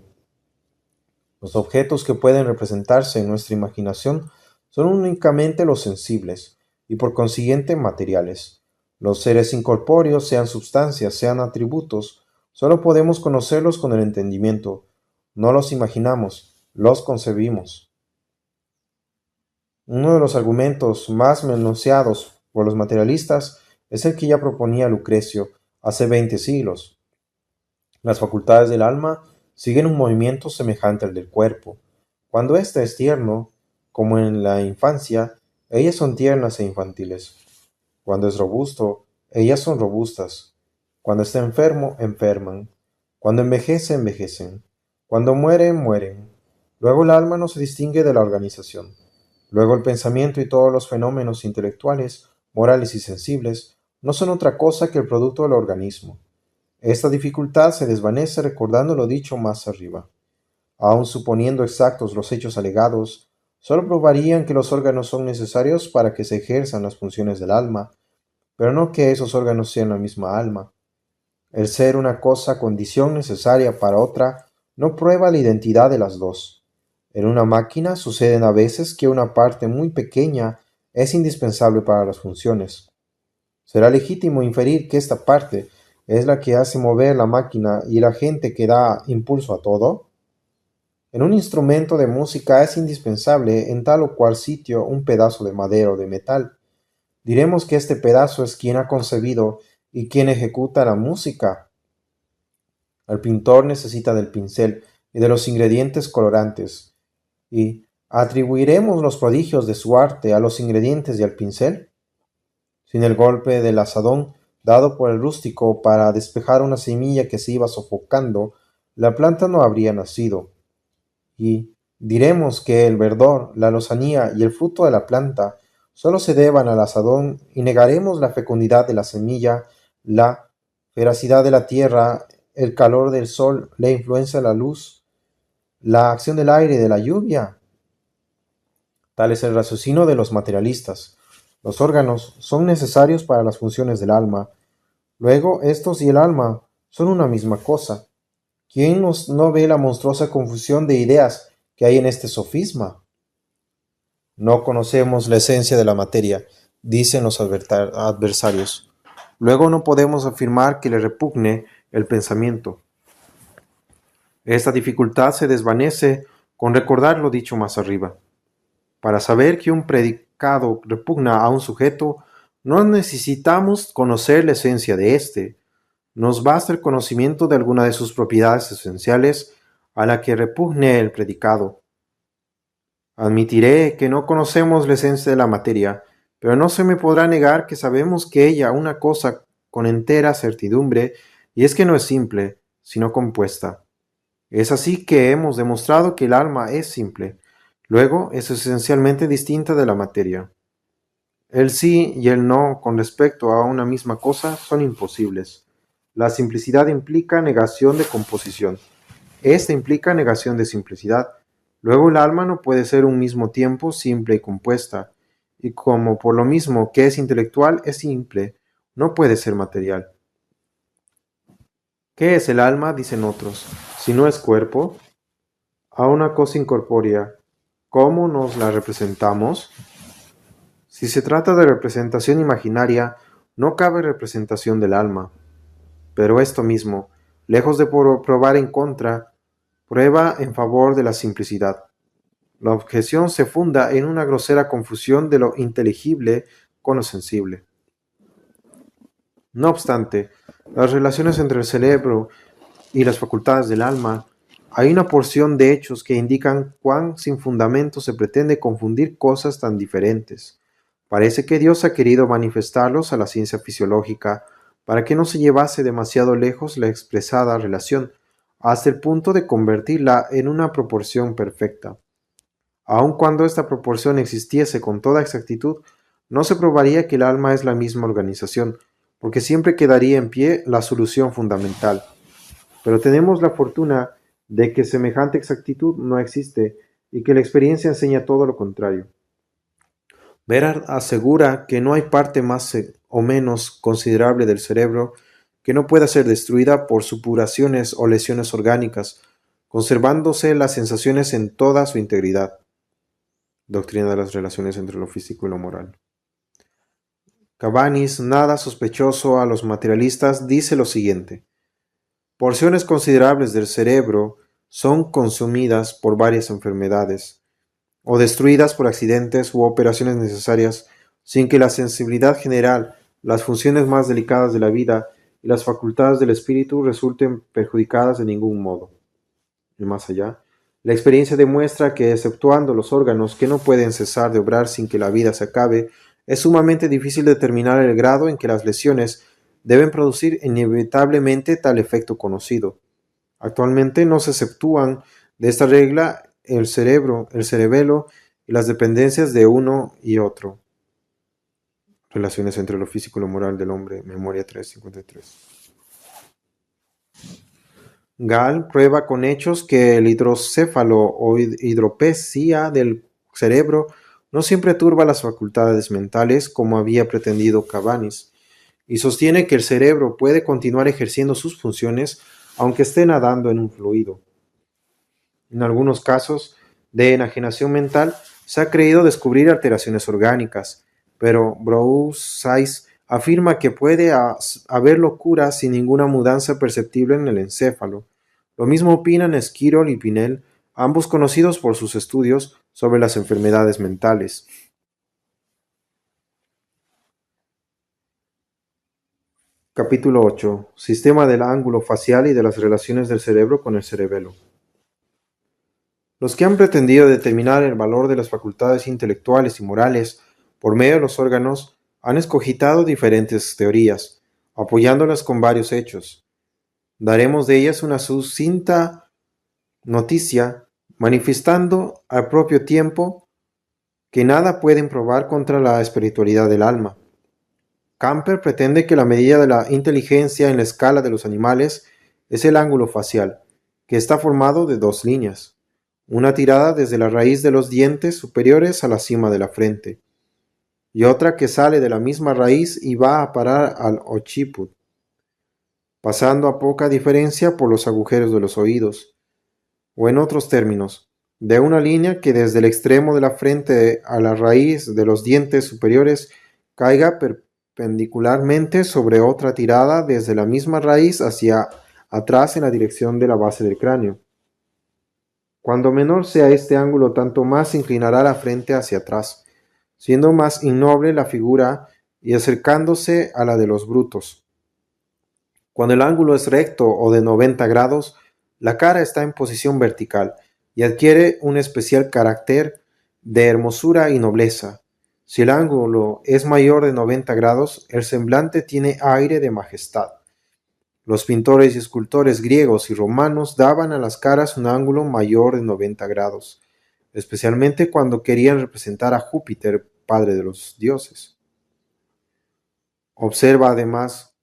Los objetos que pueden representarse en nuestra imaginación son únicamente los sensibles, y por consiguiente materiales. Los seres incorpóreos, sean sustancias, sean atributos, solo podemos conocerlos con el entendimiento. No los imaginamos, los concebimos. Uno de los argumentos más manoseados por los materialistas es el que ya proponía Lucrecio hace 20 siglos. Las facultades del alma siguen un movimiento semejante al del cuerpo. Cuando éste es tierno, como en la infancia, ellas son tiernas e infantiles. Cuando es robusto, ellas son robustas. Cuando está enfermo, enferman. Cuando envejece, envejecen. Cuando muere, mueren. Luego el alma no se distingue de la organización. Luego el pensamiento y todos los fenómenos intelectuales, morales y sensibles no son otra cosa que el producto del organismo. Esta dificultad se desvanece recordando lo dicho más arriba. Aun suponiendo exactos los hechos alegados, sólo probarían que los órganos son necesarios para que se ejerzan las funciones del alma, pero no que esos órganos sean la misma alma. El ser una cosa condición necesaria para otra no prueba la identidad de las dos. En una máquina suceden a veces que una parte muy pequeña es indispensable para las funciones. ¿Será legítimo inferir que esta parte es la que hace mover la máquina y el agente que da impulso a todo? En un instrumento de música es indispensable en tal o cual sitio un pedazo de madera o de metal. Diremos que este pedazo es quien ha concebido y quien ejecuta la música. El pintor necesita del pincel y de los ingredientes colorantes. ¿Y atribuiremos los prodigios de su arte a los ingredientes y al pincel? Sin el golpe del azadón dado por el rústico para despejar una semilla que se iba sofocando, la planta no habría nacido. Y diremos que el verdor, la lozanía y el fruto de la planta solo se deban al azadón y negaremos la fecundidad de la semilla, la veracidad de la tierra, el calor del sol, la influencia de la luz, la acción del aire y de la lluvia. Tal es el raciocinio de los materialistas. Los órganos son necesarios para las funciones del alma. Luego, estos y el alma son una misma cosa. ¿Quién no ve la monstruosa confusión de ideas que hay en este sofisma? No conocemos la esencia de la materia, dicen los adversarios. Luego no podemos afirmar que le repugne el pensamiento. Esta dificultad se desvanece con recordar lo dicho más arriba. Para saber que un predicado repugna a un sujeto, no necesitamos conocer la esencia de éste. Nos basta el conocimiento de alguna de sus propiedades esenciales a la que repugne el predicado. Admitiré que no conocemos la esencia de la materia, pero no se me podrá negar que sabemos que ella una cosa con entera certidumbre, y es que no es simple, sino compuesta. Es así que hemos demostrado que el alma es simple. Luego es esencialmente distinta de la materia. El sí y el no con respecto a una misma cosa son imposibles. La simplicidad implica negación de composición. Esta implica negación de simplicidad. Luego el alma no puede ser un mismo tiempo simple y compuesta. Y como por lo mismo que es intelectual es simple, no puede ser material. ¿Qué es el alma? Dicen otros. Si no es cuerpo, a una cosa incorpórea, ¿cómo nos la representamos? Si se trata de representación imaginaria, no cabe representación del alma. Pero esto mismo, lejos de probar en contra, prueba en favor de la simplicidad. La objeción se funda en una grosera confusión de lo inteligible con lo sensible. No obstante, las relaciones entre el cerebro y las facultades del alma, hay una porción de hechos que indican cuán sin fundamento se pretende confundir cosas tan diferentes. Parece que Dios ha querido manifestarlos a la ciencia fisiológica para que no se llevase demasiado lejos la expresada relación, hasta el punto de convertirla en una proporción perfecta. Aun cuando esta proporción existiese con toda exactitud, no se probaría que el alma es la misma organización, porque siempre quedaría en pie la solución fundamental. Pero tenemos la fortuna de que semejante exactitud no existe y que la experiencia enseña todo lo contrario. Berard asegura que no hay parte más o menos considerable del cerebro que no pueda ser destruida por supuraciones o lesiones orgánicas, conservándose las sensaciones en toda su integridad. Doctrina de las relaciones entre lo físico y lo moral. Cabanis, nada sospechoso a los materialistas, dice lo siguiente: porciones considerables del cerebro son consumidas por varias enfermedades, o destruidas por accidentes u operaciones necesarias, sin que la sensibilidad general, las funciones más delicadas de la vida y las facultades del espíritu resulten perjudicadas de ningún modo. Y más allá, la experiencia demuestra que, exceptuando los órganos que no pueden cesar de obrar sin que la vida se acabe, es sumamente difícil determinar el grado en que las lesiones deben producir inevitablemente tal efecto conocido. Actualmente no se exceptúan de esta regla el cerebro, el cerebelo y las dependencias de uno y otro. Relaciones entre lo físico y lo moral del hombre, Memoria 353. Gall prueba con hechos que el hidrocéfalo o hidropesía del cerebro no siempre turba las facultades mentales como había pretendido Cabanis, y sostiene que el cerebro puede continuar ejerciendo sus funciones aunque esté nadando en un fluido. En algunos casos de enajenación mental se ha creído descubrir alteraciones orgánicas, pero Broussais afirma que puede haber locura sin ninguna mudanza perceptible en el encéfalo. Lo mismo opinan Esquirol y Pinel, ambos conocidos por sus estudios sobre las enfermedades mentales. Capítulo 8. Sistema del ángulo facial y de las relaciones del cerebro con el cerebelo. Los que han pretendido determinar el valor de las facultades intelectuales y morales por medio de los órganos han escogitado diferentes teorías, apoyándolas con varios hechos. Daremos de ellas una sucinta noticia, manifestando al propio tiempo que nada pueden probar contra la espiritualidad del alma. Camper pretende que la medida de la inteligencia en la escala de los animales es el ángulo facial, que está formado de dos líneas, una tirada desde la raíz de los dientes superiores a la cima de la frente, y otra que sale de la misma raíz y va a parar al occiput, pasando a poca diferencia por los agujeros de los oídos, o en otros términos, de una línea que desde el extremo de la frente a la raíz de los dientes superiores caiga perpendicularmente sobre otra tirada desde la misma raíz hacia atrás en la dirección de la base del cráneo. Cuando menor sea este ángulo, tanto más se inclinará la frente hacia atrás, siendo más innoble la figura y acercándose a la de los brutos. Cuando el ángulo es recto o de 90 grados, la cara está en posición vertical y adquiere un especial carácter de hermosura y nobleza. Si el ángulo es mayor de 90 grados, el semblante tiene aire de majestad. Los pintores y escultores griegos y romanos daban a las caras un ángulo mayor de 90 grados, especialmente cuando querían representar a Júpiter, padre de los dioses. Observa además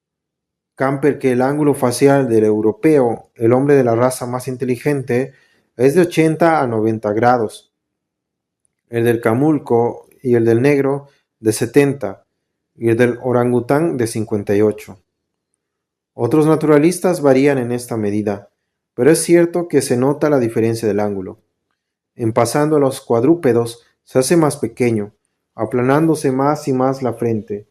Camper que el ángulo facial del europeo, el hombre de la raza más inteligente, es de 80 a 90 grados, el del camulco y el del negro de 70 y el del orangután de 58. Otros naturalistas varían en esta medida, pero es cierto que se nota la diferencia del ángulo. En pasando a los cuadrúpedos se hace más pequeño, aplanándose más y más la frente,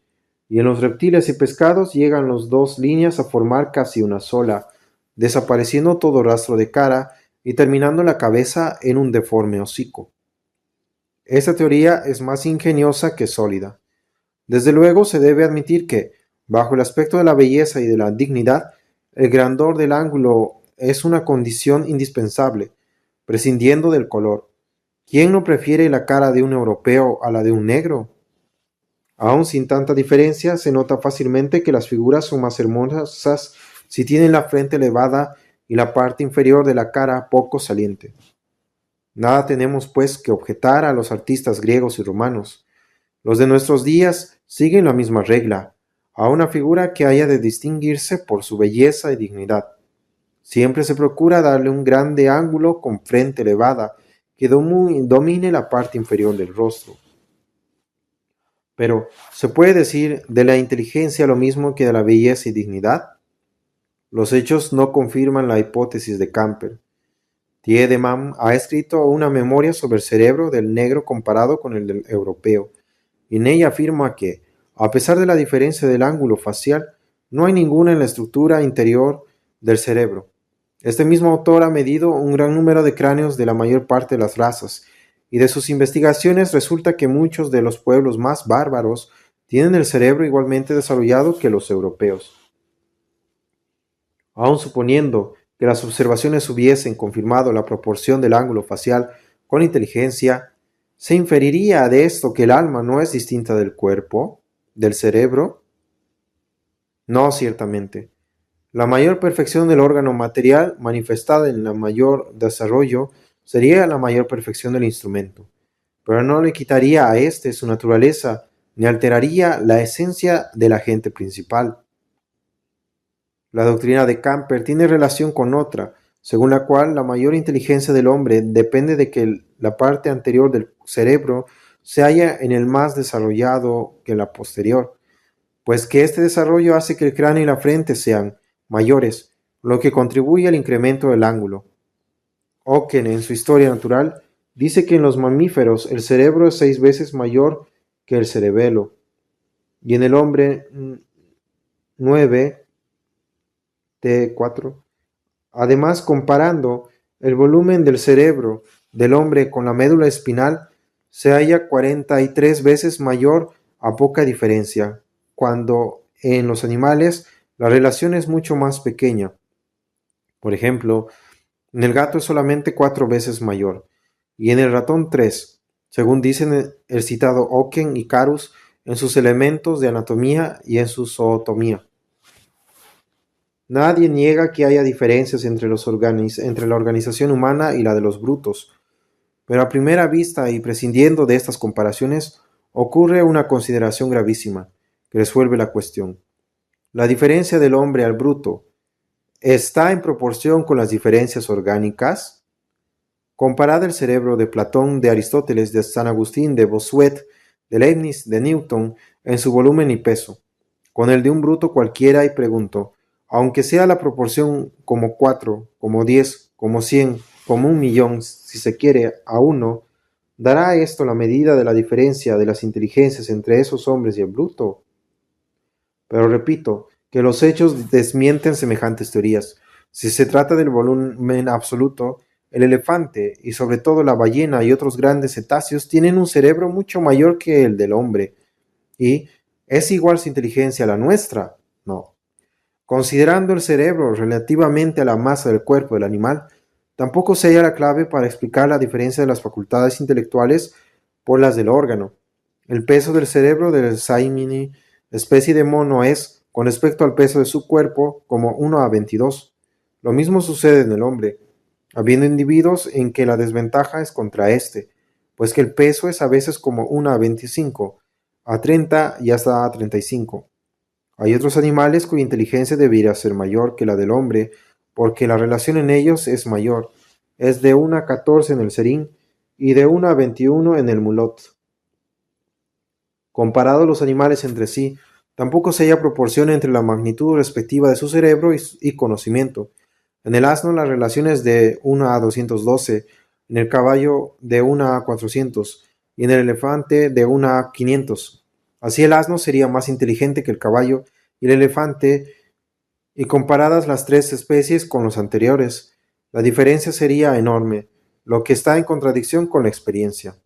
y en los reptiles y pescados llegan las dos líneas a formar casi una sola, desapareciendo todo rastro de cara y terminando la cabeza en un deforme hocico. Esta teoría es más ingeniosa que sólida. Desde luego se debe admitir que, bajo el aspecto de la belleza y de la dignidad, el grandor del ángulo es una condición indispensable, prescindiendo del color. ¿Quién no prefiere la cara de un europeo a la de un negro? Aun sin tanta diferencia, se nota fácilmente que las figuras son más hermosas si tienen la frente elevada y la parte inferior de la cara poco saliente. Nada tenemos, pues, que objetar a los artistas griegos y romanos. Los de nuestros días siguen la misma regla, a una figura que haya de distinguirse por su belleza y dignidad. Siempre se procura darle un grande ángulo con frente elevada que domine la parte inferior del rostro. Pero, ¿se puede decir de la inteligencia lo mismo que de la belleza y dignidad? Los hechos no confirman la hipótesis de Camper. Tiedemann ha escrito una memoria sobre el cerebro del negro comparado con el del europeo, y en ella afirma que, a pesar de la diferencia del ángulo facial, no hay ninguna en la estructura interior del cerebro. Este mismo autor ha medido un gran número de cráneos de la mayor parte de las razas, y de sus investigaciones resulta que muchos de los pueblos más bárbaros tienen el cerebro igualmente desarrollado que los europeos. Aun suponiendo que las observaciones hubiesen confirmado la proporción del ángulo facial con inteligencia, ¿se inferiría de esto que el alma no es distinta del cuerpo, del cerebro? No, ciertamente. La mayor perfección del órgano material manifestada en el mayor desarrollo sería la mayor perfección del instrumento, pero no le quitaría a éste su naturaleza ni alteraría la esencia del agente principal. La doctrina de Camper tiene relación con otra, según la cual la mayor inteligencia del hombre depende de que la parte anterior del cerebro se halla en el más desarrollado que la posterior, pues que este desarrollo hace que el cráneo y la frente sean mayores, lo que contribuye al incremento del ángulo. Oken, en su Historia Natural, dice que en los mamíferos el cerebro es 6 veces mayor que el cerebelo, y en el hombre 9 T4. Además, comparando el volumen del cerebro del hombre con la médula espinal, se halla 43 veces mayor a poca diferencia, cuando en los animales la relación es mucho más pequeña. Por ejemplo, en el gato es solamente 4 veces mayor, y en el ratón 3, según dicen el citado Oken y Carus en sus elementos de anatomía y en su zootomía. Nadie niega que haya diferencias entre la organización humana y la de los brutos, pero a primera vista y prescindiendo de estas comparaciones, ocurre una consideración gravísima que resuelve la cuestión. La diferencia del hombre al bruto está en proporción con las diferencias orgánicas. Comparad el cerebro de Platón, de Aristóteles, de San Agustín, de Bossuet, de Leibniz, de Newton, en su volumen y peso, con el de un bruto cualquiera y pregunto, aunque sea la proporción como 4, como 10, como 100, como 1.000.000, si se quiere, a 1, ¿dará esto la medida de la diferencia de las inteligencias entre esos hombres y el bruto? Pero repito, que los hechos desmienten semejantes teorías. Si se trata del volumen absoluto, el elefante y sobre todo la ballena y otros grandes cetáceos tienen un cerebro mucho mayor que el del hombre. ¿Y es igual su inteligencia a la nuestra? No. Considerando el cerebro relativamente a la masa del cuerpo del animal, tampoco se halla la clave para explicar la diferencia de las facultades intelectuales por las del órgano. El peso del cerebro del Saimini, especie de mono, es, con respecto al peso de su cuerpo, como 1:22. Lo mismo sucede en el hombre, habiendo individuos en que la desventaja es contra éste, pues que el peso es a veces como 1:25, a 30 y hasta a 35. Hay otros animales cuya inteligencia debería ser mayor que la del hombre, porque la relación en ellos es mayor. Es de 1:14 en el serín y de 1:21 en el mulot. Comparados los animales entre sí, tampoco se halla proporción entre la magnitud respectiva de su cerebro y conocimiento. En el asno la relación es de 1:212, en el caballo de 1:400 y en el elefante de 1:500. Así el asno sería más inteligente que el caballo y el elefante, y comparadas las tres especies con los anteriores, la diferencia sería enorme, lo que está en contradicción con la experiencia.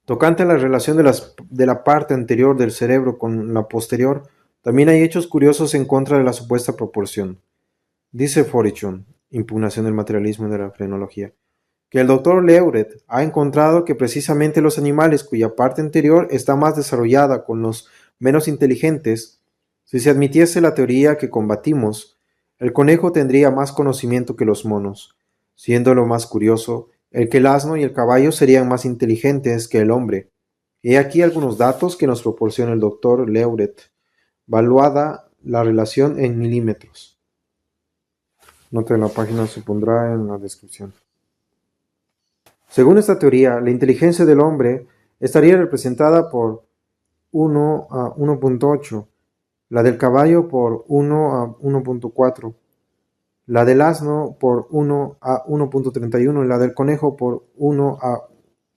Tocante a la relación de la parte anterior del cerebro con la posterior, también hay hechos curiosos en contra de la supuesta proporción. Dice Forichon, Impugnación del materialismo y de la frenología, que el doctor Leuret ha encontrado que precisamente los animales cuya parte anterior está más desarrollada con los menos inteligentes, si se admitiese la teoría que combatimos, el conejo tendría más conocimiento que los monos, siendo lo más curioso el que el asno y el caballo serían más inteligentes que el hombre. He aquí algunos datos que nos proporciona el doctor Leuret, valuada la relación en milímetros. Nota de la página se pondrá en la descripción. Según esta teoría, la inteligencia del hombre estaría representada por 1 a 1.8, la del caballo por 1 a 1.4, la del asno por 1 a 1.31 y la del conejo por 1 a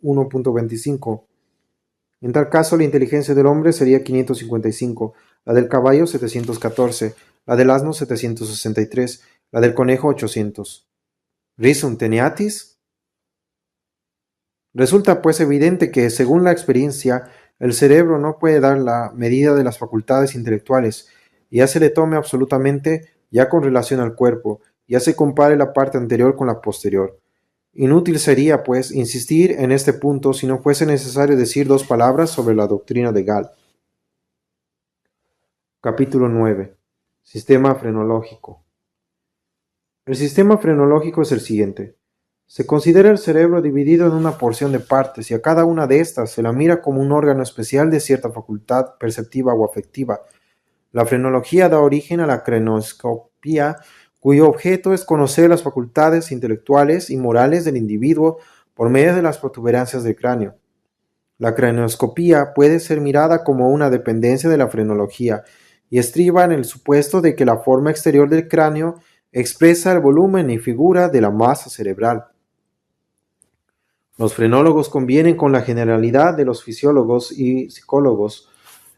1.25. En tal caso, la inteligencia del hombre sería 555, la del caballo 714, la del asno 763, la del conejo 800. ¿Risum teneatis? Resulta pues evidente que, según la experiencia, el cerebro no puede dar la medida de las facultades intelectuales, y ya se le tome absolutamente ya con relación al cuerpo, ya se compare la parte anterior con la posterior. Inútil sería, pues, insistir en este punto si no fuese necesario decir dos palabras sobre la doctrina de Gall. Capítulo 9. Sistema frenológico. El sistema frenológico es el siguiente. Se considera el cerebro dividido en una porción de partes y a cada una de estas se la mira como un órgano especial de cierta facultad perceptiva o afectiva. La frenología da origen a la cranioscopía, cuyo objeto es conocer las facultades intelectuales y morales del individuo por medio de las protuberancias del cráneo. La cranioscopía puede ser mirada como una dependencia de la frenología y estriba en el supuesto de que la forma exterior del cráneo expresa el volumen y figura de la masa cerebral. Los frenólogos convienen con la generalidad de los fisiólogos y psicólogos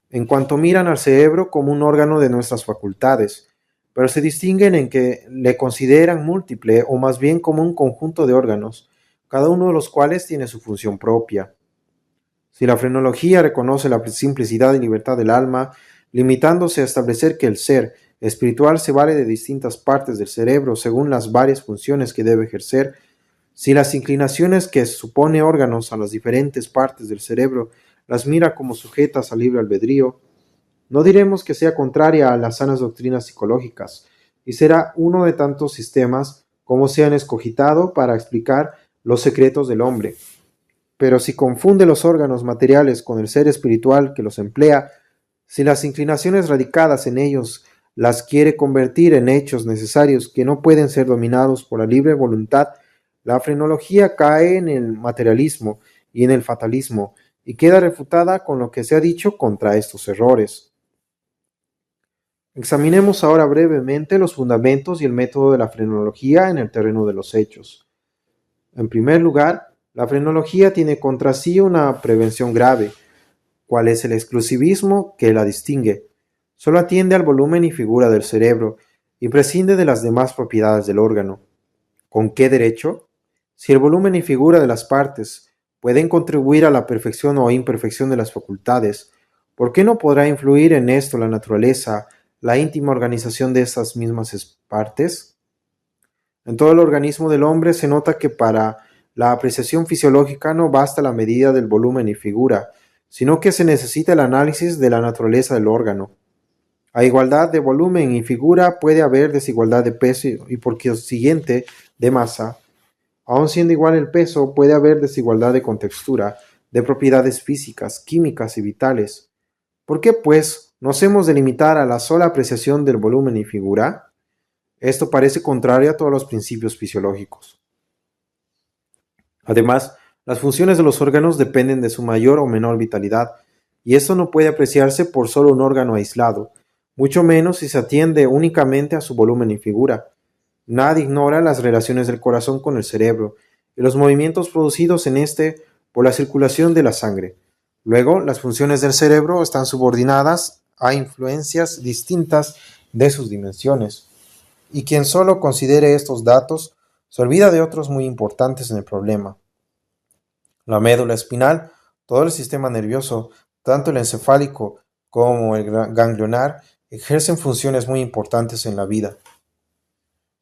en cuanto miran al cerebro como un órgano de nuestras facultades, pero se distinguen en que le consideran múltiple o más bien como un conjunto de órganos, cada uno de los cuales tiene su función propia. Si la frenología reconoce la simplicidad y libertad del alma, limitándose a establecer que el ser espiritual se vale de distintas partes del cerebro según las varias funciones que debe ejercer, si las inclinaciones que supone órganos a las diferentes partes del cerebro las mira como sujetas al libre albedrío, no diremos que sea contraria a las sanas doctrinas psicológicas, y será uno de tantos sistemas como se han escogitado para explicar los secretos del hombre. Pero si confunde los órganos materiales con el ser espiritual que los emplea, si las inclinaciones radicadas en ellos las quiere convertir en hechos necesarios que no pueden ser dominados por la libre voluntad, la frenología cae en el materialismo y en el fatalismo, y queda refutada con lo que se ha dicho contra estos errores. Examinemos ahora brevemente los fundamentos y el método de la frenología en el terreno de los hechos. En primer lugar, la frenología tiene contra sí una prevención grave, cual es el exclusivismo que la distingue. Solo atiende al volumen y figura del cerebro y prescinde de las demás propiedades del órgano. ¿Con qué derecho? Si el volumen y figura de las partes pueden contribuir a la perfección o imperfección de las facultades, ¿por qué no podrá influir en esto la naturaleza, la íntima organización de estas mismas partes? En todo el organismo del hombre se nota que para la apreciación fisiológica no basta la medida del volumen y figura, sino que se necesita el análisis de la naturaleza del órgano. A igualdad de volumen y figura puede haber desigualdad de peso y por consiguiente de masa. Aun siendo igual el peso, puede haber desigualdad de contextura, de propiedades físicas, químicas y vitales. ¿Por qué, pues, nos hemos de limitar a la sola apreciación del volumen y figura? Esto parece contrario a todos los principios fisiológicos. Además, las funciones de los órganos dependen de su mayor o menor vitalidad, y esto no puede apreciarse por solo un órgano aislado, mucho menos si se atiende únicamente a su volumen y figura. Nadie ignora las relaciones del corazón con el cerebro y los movimientos producidos en éste por la circulación de la sangre. Luego, las funciones del cerebro están subordinadas a influencias distintas de sus dimensiones, y quien solo considere estos datos se olvida de otros muy importantes en el problema. La médula espinal, todo el sistema nervioso, tanto el encefálico como el ganglionar, ejercen funciones muy importantes en la vida.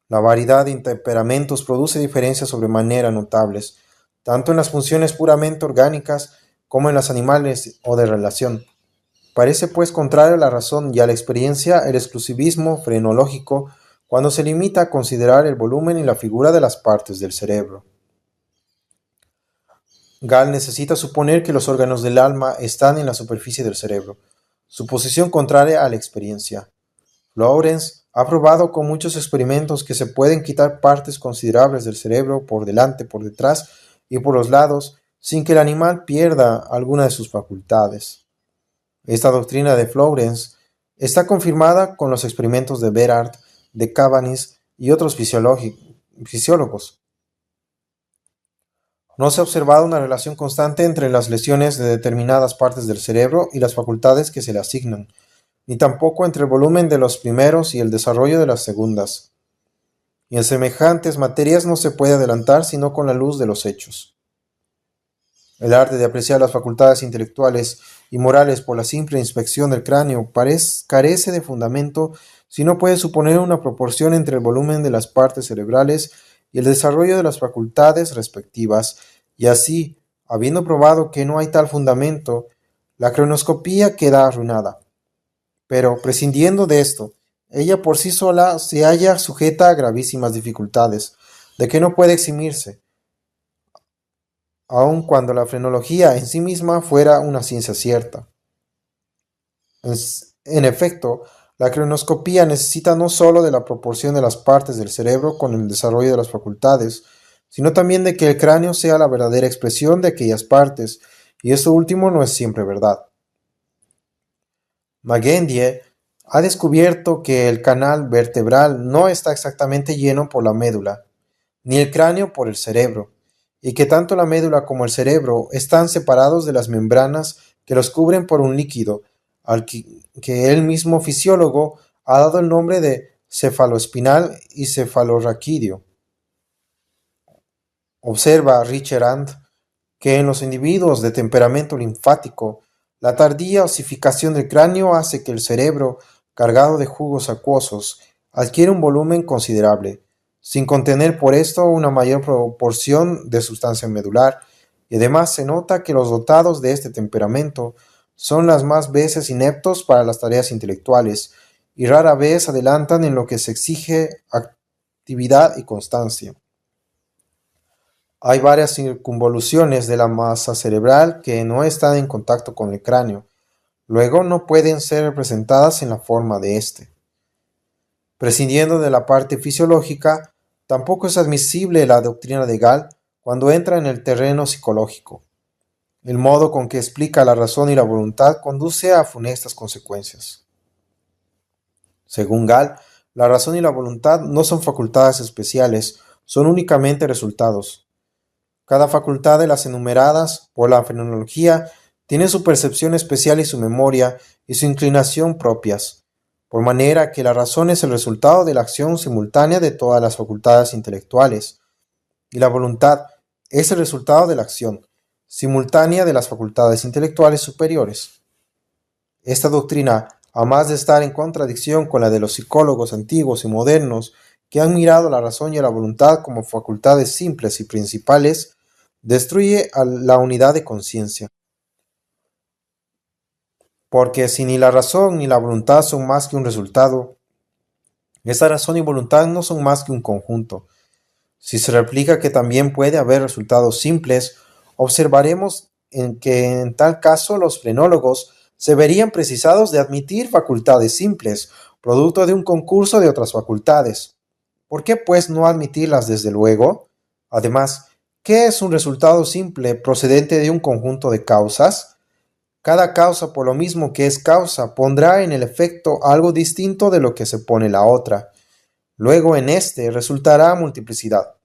La variedad de temperamentos produce diferencias sobremanera notables, tanto en las funciones puramente orgánicas como en las animales o de relación. Parece pues contrario a la razón y a la experiencia el exclusivismo frenológico cuando se limita a considerar el volumen y la figura de las partes del cerebro. Gall necesita suponer que los órganos del alma están en la superficie del cerebro, suposición contraria a la experiencia. Lawrence ha probado con muchos experimentos que se pueden quitar partes considerables del cerebro por delante, por detrás y por los lados sin que el animal pierda alguna de sus facultades. Esta doctrina de Lawrence está confirmada con los experimentos de Berard, de Cabanis y otros fisiólogos. No se ha observado una relación constante entre las lesiones de determinadas partes del cerebro y las facultades que se le asignan, ni tampoco entre el volumen de los primeros y el desarrollo de las segundas. Y en semejantes materias no se puede adelantar sino con la luz de los hechos. El arte de apreciar las facultades intelectuales y morales por la simple inspección del cráneo carece de fundamento si no puede suponer una proporción entre el volumen de las partes cerebrales y el desarrollo de las facultades respectivas, y así, habiendo probado que no hay tal fundamento, la cronoscopía queda arruinada. Pero, prescindiendo de esto, ella por sí sola se halla sujeta a gravísimas dificultades, de que no puede eximirse, aun cuando la frenología en sí misma fuera una ciencia cierta. En efecto, la cronoscopía necesita no sólo de la proporción de las partes del cerebro con el desarrollo de las facultades, sino también de que el cráneo sea la verdadera expresión de aquellas partes, y esto último no es siempre verdad. Magendie ha descubierto que el canal vertebral no está exactamente lleno por la médula, ni el cráneo por el cerebro, y que tanto la médula como el cerebro están separados de las membranas que los cubren por un líquido, al que el mismo fisiólogo ha dado el nombre de cefaloespinal y cefalorraquídeo. Observa Richard Ant que en los individuos de temperamento linfático, la tardía osificación del cráneo hace que el cerebro, cargado de jugos acuosos, adquiera un volumen considerable, sin contener por esto una mayor proporción de sustancia medular, y además se nota que los dotados de este temperamento son las más veces ineptos para las tareas intelectuales, y rara vez adelantan en lo que se exige actividad y constancia. Hay varias circunvoluciones de la masa cerebral que no están en contacto con el cráneo, luego no pueden ser representadas en la forma de éste. Prescindiendo de la parte fisiológica, tampoco es admisible la doctrina de Gall cuando entra en el terreno psicológico. El modo con que explica la razón y la voluntad conduce a funestas consecuencias. Según Gall, la razón y la voluntad no son facultades especiales, son únicamente resultados. Cada facultad de las enumeradas por la fenomenología tiene su percepción especial y su memoria y su inclinación propias, por manera que la razón es el resultado de la acción simultánea de todas las facultades intelectuales, y la voluntad es el resultado de la acción simultánea de las facultades intelectuales superiores. Esta doctrina, a más de estar en contradicción con la de los psicólogos antiguos y modernos que han mirado la razón y la voluntad como facultades simples y principales, destruye a la unidad de conciencia. Porque si ni la razón ni la voluntad son más que un resultado, esta razón y voluntad no son más que un conjunto. Si se replica que también puede haber resultados simples, observaremos que en tal caso los frenólogos se verían precisados de admitir facultades simples, producto de un concurso de otras facultades. ¿Por qué pues no admitirlas desde luego? Además, ¿qué es un resultado simple procedente de un conjunto de causas? Cada causa, por lo mismo que es causa, pondrá en el efecto algo distinto de lo que se pone la otra. Luego en este resultará multiplicidad.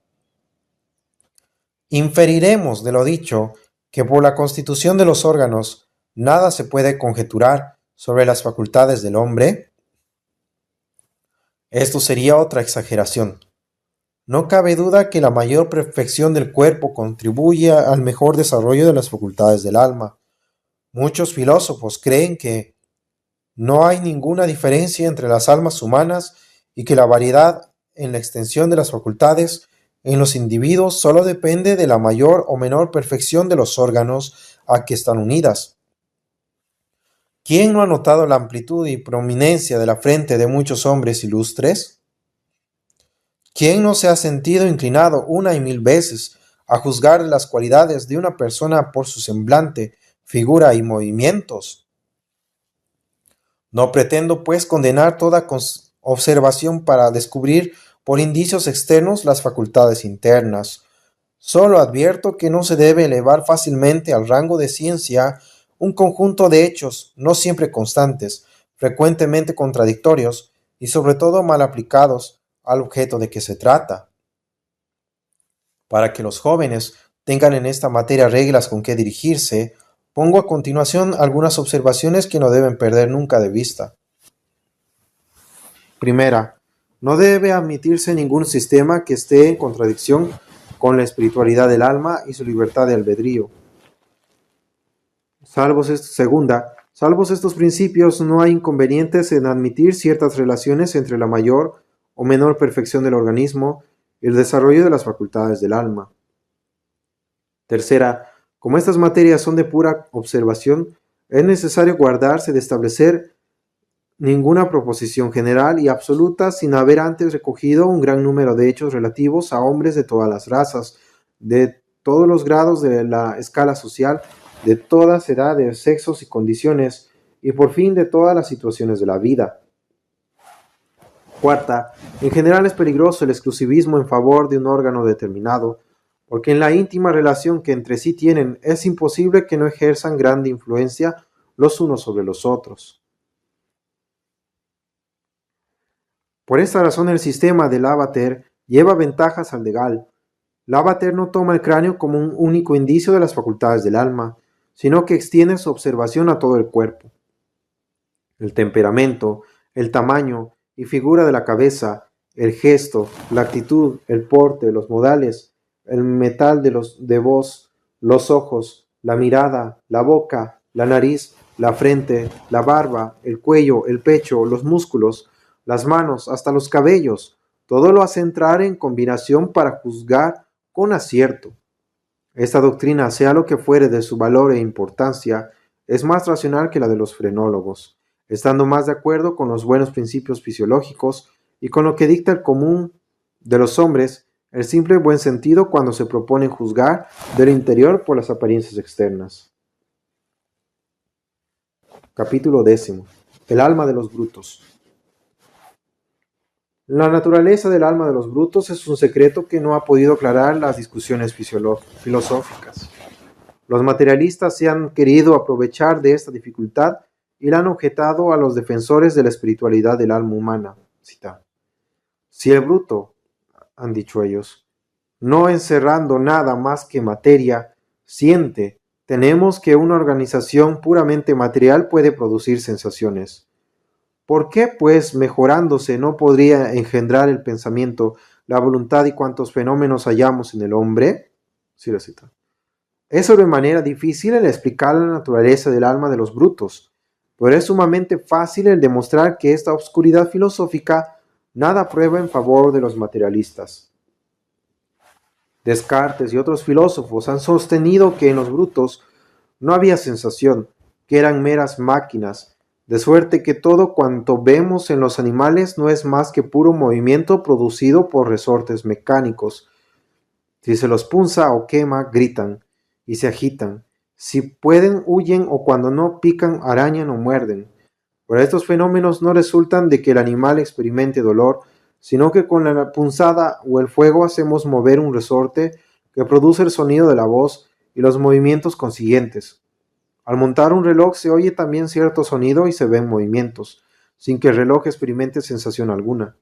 Inferiremos de lo dicho que por la constitución de los órganos, nada se puede conjeturar sobre las facultades del hombre, esto sería otra exageración. No cabe duda que la mayor perfección del cuerpo contribuye al mejor desarrollo de las facultades del alma. Muchos filósofos creen que no hay ninguna diferencia entre las almas humanas y que la variedad en la extensión de las facultades en los individuos solo depende de la mayor o menor perfección de los órganos a que están unidas. ¿Quién no ha notado la amplitud y prominencia de la frente de muchos hombres ilustres? ¿Quién no se ha sentido inclinado una y mil veces a juzgar las cualidades de una persona por su semblante, figura y movimientos? No pretendo, pues, condenar toda observación para descubrir por indicios externos las facultades internas. Solo advierto que no se debe elevar fácilmente al rango de ciencia un conjunto de hechos no siempre constantes, frecuentemente contradictorios y sobre todo mal aplicados al objeto de que se trata. Para que los jóvenes tengan en esta materia reglas con que dirigirse, pongo a continuación algunas observaciones que no deben perder nunca de vista. Primera, no debe admitirse ningún sistema que esté en contradicción con la espiritualidad del alma y su libertad de albedrío. Salvos estos principios, no hay inconvenientes en admitir ciertas relaciones entre la mayor o menor perfección del organismo y el desarrollo de las facultades del alma. Tercera, como estas materias son de pura observación, es necesario guardarse de establecer ninguna proposición general y absoluta sin haber antes recogido un gran número de hechos relativos a hombres de todas las razas, de todos los grados de la escala social, de todas edades, sexos y condiciones, y por fin de todas las situaciones de la vida. Cuarta, en general es peligroso el exclusivismo en favor de un órgano determinado, porque en la íntima relación que entre sí tienen es imposible que no ejerzan grande influencia los unos sobre los otros. Por esta razón el sistema de Lavater lleva ventajas al de Gall. Lavater no toma el cráneo como un único indicio de las facultades del alma, sino que extiende su observación a todo el cuerpo. El temperamento, el tamaño y figura de la cabeza, el gesto, la actitud, el porte, los modales, el metal de voz, los ojos, la mirada, la boca, la nariz, la frente, la barba, el cuello, el pecho, los músculos, las manos, hasta los cabellos, todo lo hace entrar en combinación para juzgar con acierto. Esta doctrina, sea lo que fuere de su valor e importancia, es más racional que la de los frenólogos, estando más de acuerdo con los buenos principios fisiológicos y con lo que dicta el común de los hombres, el simple buen sentido cuando se proponen juzgar del interior por las apariencias externas. Capítulo 10. El alma de los brutos. La naturaleza del alma de los brutos es un secreto que no ha podido aclarar las discusiones filosóficas. Los materialistas se han querido aprovechar de esta dificultad y la han objetado a los defensores de la espiritualidad del alma humana. Cita: si el bruto, han dicho ellos, no encerrando nada más que materia, siente, tenemos que una organización puramente material puede producir sensaciones. ¿Por qué, pues, mejorándose no podría engendrar el pensamiento, la voluntad y cuantos fenómenos hallamos en el hombre? Sí, la cita. Es sobremanera difícil el explicar la naturaleza del alma de los brutos, pero es sumamente fácil el demostrar que esta obscuridad filosófica nada prueba en favor de los materialistas. Descartes y otros filósofos han sostenido que en los brutos no había sensación, que eran meras máquinas, de suerte que todo cuanto vemos en los animales no es más que puro movimiento producido por resortes mecánicos. Si se los punza o quema, gritan y se agitan. Si pueden, huyen, o cuando no, pican, arañan o muerden. Pero estos fenómenos no resultan de que el animal experimente dolor, sino que con la punzada o el fuego hacemos mover un resorte que produce el sonido de la voz y los movimientos consiguientes. Al montar un reloj se oye también cierto sonido y se ven movimientos, sin que el reloj experimente sensación alguna.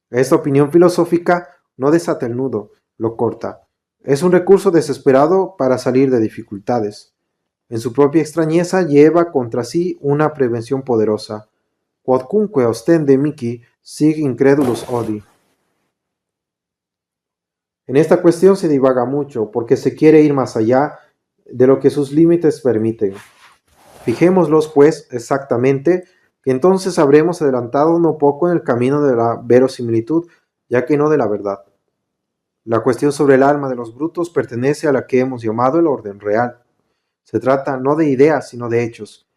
Esta opinión filosófica no desata el nudo, lo corta. Es un recurso desesperado para salir de dificultades. En su propia extrañeza lleva contra sí una prevención poderosa. Quodcunque ostende mihi, sig incredulus odi. En esta cuestión se divaga mucho, porque se quiere ir más allá de lo que sus límites permiten. Fijémoslos, pues, exactamente, que entonces habremos adelantado no poco en el camino de la verosimilitud, ya que no de la verdad. La cuestión sobre el alma de los brutos pertenece a la que hemos llamado el orden real. Se trata no de ideas, sino de hechos.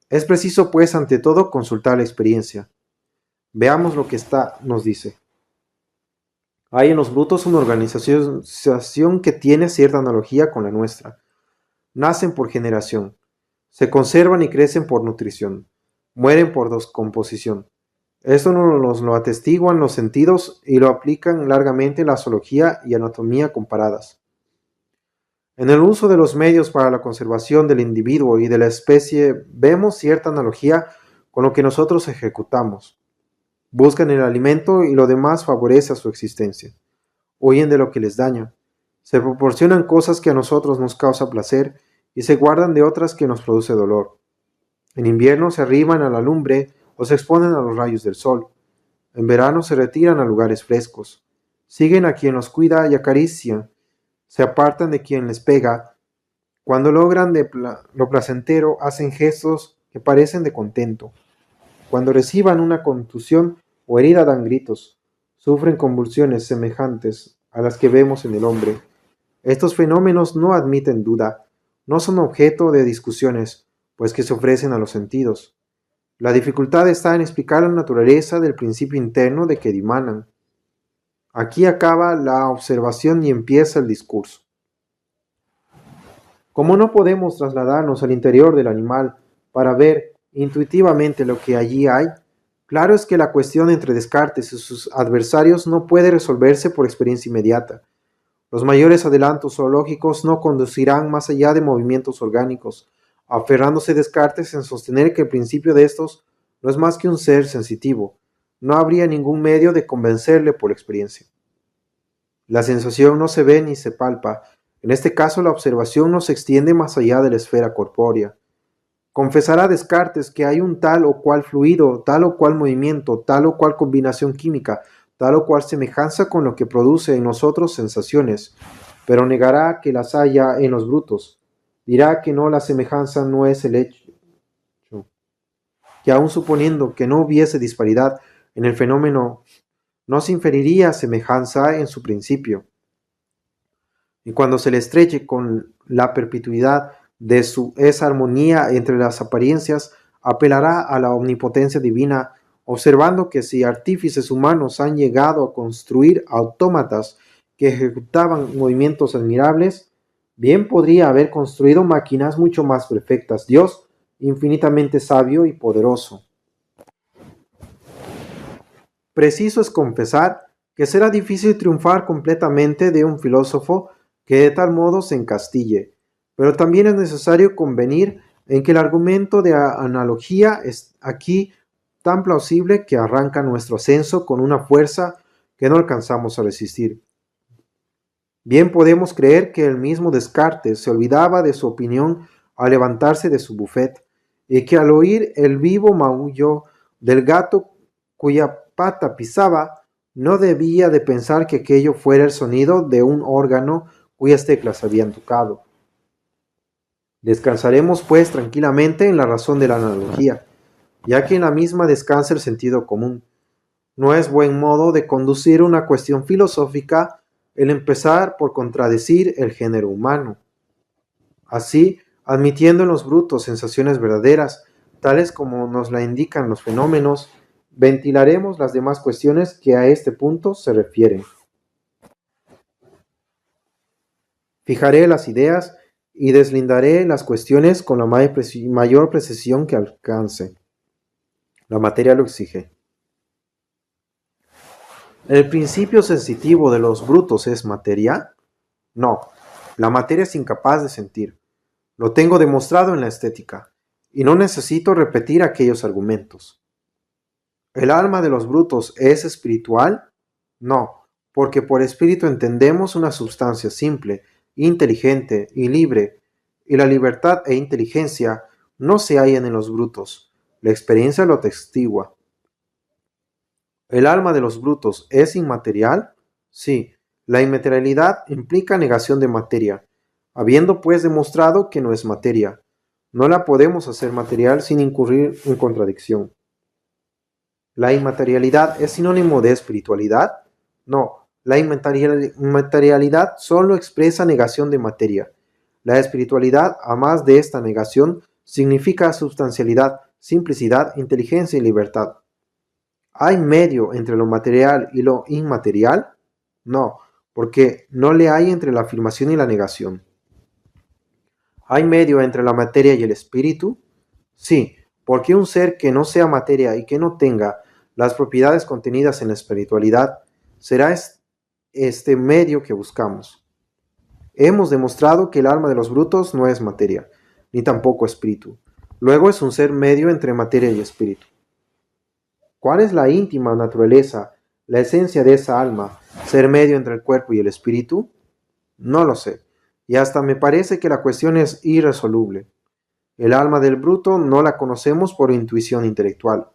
Es preciso, pues, ante todo, consultar la experiencia. Veamos lo que nos dice. Hay en los brutos una organización que tiene cierta analogía con la nuestra. Nacen por generación, se conservan y crecen por nutrición, mueren por descomposición. Esto nos lo atestiguan los sentidos y lo aplican largamente la zoología y anatomía comparadas. En el uso de los medios para la conservación del individuo y de la especie vemos cierta analogía con lo que nosotros ejecutamos. Buscan el alimento y lo demás favorece a su existencia. Huyen de lo que les daña. Se proporcionan cosas que a nosotros nos causa placer y se guardan de otras que nos produce dolor. En invierno se arriban a la lumbre o se exponen a los rayos del sol. En verano se retiran a lugares frescos. Siguen a quien los cuida y acaricia. Se apartan de quien les pega. Cuando logran lo placentero, hacen gestos que parecen de contento. Cuando reciban una contusión o herida dan gritos. Sufren convulsiones semejantes a las que vemos en el hombre. Estos fenómenos no admiten duda, no son objeto de discusiones, pues que se ofrecen a los sentidos. La dificultad está en explicar la naturaleza del principio interno de que dimanan. Aquí acaba la observación y empieza el discurso. Como no podemos trasladarnos al interior del animal para ver intuitivamente lo que allí hay, claro es que la cuestión entre Descartes y sus adversarios no puede resolverse por experiencia inmediata. Los mayores adelantos zoológicos no conducirán más allá de movimientos orgánicos, aferrándose Descartes en sostener que el principio de estos no es más que un ser sensitivo. No habría ningún medio de convencerle por experiencia. La sensación no se ve ni se palpa. En este caso la observación no se extiende más allá de la esfera corpórea. Confesará Descartes que hay un tal o cual fluido, tal o cual movimiento, tal o cual combinación química, tal o cual semejanza con lo que produce en nosotros sensaciones, pero negará que las haya en los brutos. Dirá que no, la semejanza no es el hecho, que aun suponiendo que no hubiese disparidad en el fenómeno, no se inferiría semejanza en su principio. Y cuando se le estreche con la perpetuidad de esa armonía entre las apariencias, apelará a la omnipotencia divina, observando que si artífices humanos han llegado a construir autómatas que ejecutaban movimientos admirables, bien podría haber construido máquinas mucho más perfectas. Dios, infinitamente sabio y poderoso. Preciso es confesar que será difícil triunfar completamente de un filósofo que de tal modo se encastille, pero también es necesario convenir en que el argumento de analogía es aquí tan plausible que arranca nuestro ascenso con una fuerza que no alcanzamos a resistir. Bien podemos creer que el mismo Descartes se olvidaba de su opinión al levantarse de su buffet, y que al oír el vivo maullo del gato cuya pata pisaba, no debía de pensar que aquello fuera el sonido de un órgano cuyas teclas habían tocado. Descansaremos pues tranquilamente en la razón de la analogía, ya que en la misma descansa el sentido común. No es buen modo de conducir una cuestión filosófica el empezar por contradecir el género humano. Así, admitiendo en los brutos sensaciones verdaderas, tales como nos la indican los fenómenos, ventilaremos las demás cuestiones que a este punto se refieren. Fijaré las ideas y deslindaré las cuestiones con la mayor precisión que alcance. La materia lo exige. ¿El principio sensitivo de los brutos es materia? No, la materia es incapaz de sentir. Lo tengo demostrado en la estética, y no necesito repetir aquellos argumentos. ¿El alma de los brutos es espiritual? No, porque por espíritu entendemos una substancia simple, inteligente y libre. y la libertad e inteligencia no se hallan en los brutos. La experiencia lo atestigua. ¿El alma de los brutos es inmaterial? Sí, la inmaterialidad implica negación de materia, habiendo pues demostrado que no es materia. No la podemos hacer material sin incurrir en contradicción. ¿La inmaterialidad es sinónimo de espiritualidad? No, la inmaterialidad solo expresa negación de materia. La espiritualidad, a más de esta negación, significa substancialidad, simplicidad, inteligencia y libertad. ¿Hay medio entre lo material y lo inmaterial? No, porque no le hay entre la afirmación y la negación. ¿Hay medio entre la materia y el espíritu? Sí, porque un ser que no sea materia y que no tenga las propiedades contenidas en la espiritualidad será este medio que buscamos. Hemos demostrado que el alma de los brutos no es materia, ni tampoco espíritu. Luego es un ser medio entre materia y espíritu. ¿Cuál es la íntima naturaleza, la esencia de esa alma, ser medio entre el cuerpo y el espíritu? No lo sé, y hasta me parece que la cuestión es irresoluble. El alma del bruto no la conocemos por intuición intelectual,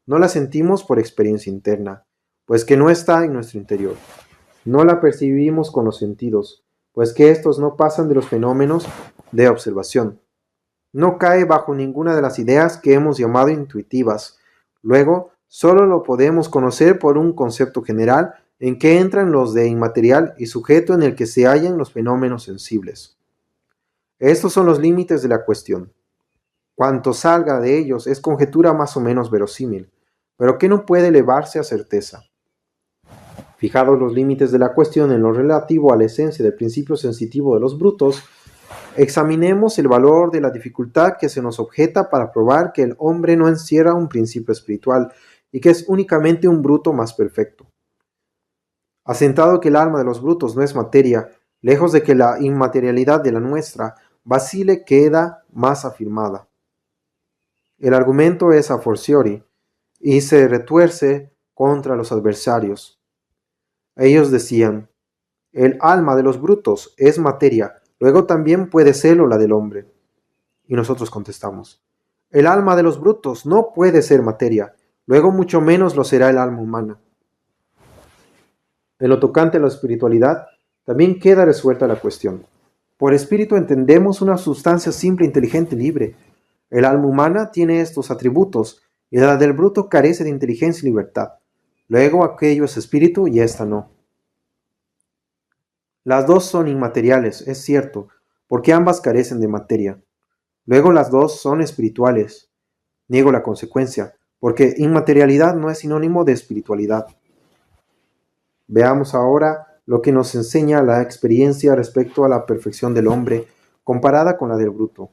no la sentimos por experiencia interna, pues que no está en nuestro interior. No la percibimos con los sentidos, pues que estos no pasan de los fenómenos de observación. No cae bajo ninguna de las ideas que hemos llamado intuitivas. Luego, solo lo podemos conocer por un concepto general en que entran los de inmaterial y sujeto en el que se hallan los fenómenos sensibles. Estos son los límites de la cuestión. Cuanto salga de ellos es conjetura más o menos verosímil, pero que no puede elevarse a certeza. Fijados los límites de la cuestión en lo relativo a la esencia del principio sensitivo de los brutos, examinemos el valor de la dificultad que se nos objeta para probar que el hombre no encierra un principio espiritual y que es únicamente un bruto más perfecto. Asentado que el alma de los brutos no es materia, lejos de que la inmaterialidad de la nuestra vacile, queda más afirmada. El argumento es a fortiori y se retuerce contra los adversarios. Ellos decían, el alma de los brutos es materia, luego también puede serlo la del hombre. Y nosotros contestamos, el alma de los brutos no puede ser materia, luego mucho menos lo será el alma humana. En lo tocante a la espiritualidad, también queda resuelta la cuestión. Por espíritu entendemos una sustancia simple, inteligente y libre. El alma humana tiene estos atributos y la del bruto carece de inteligencia y libertad. Luego aquello es espíritu y ésta no. Las dos son inmateriales, es cierto, porque ambas carecen de materia. Luego las dos son espirituales. Niego la consecuencia, porque inmaterialidad no es sinónimo de espiritualidad. Veamos ahora lo que nos enseña la experiencia respecto a la perfección del hombre comparada con la del bruto.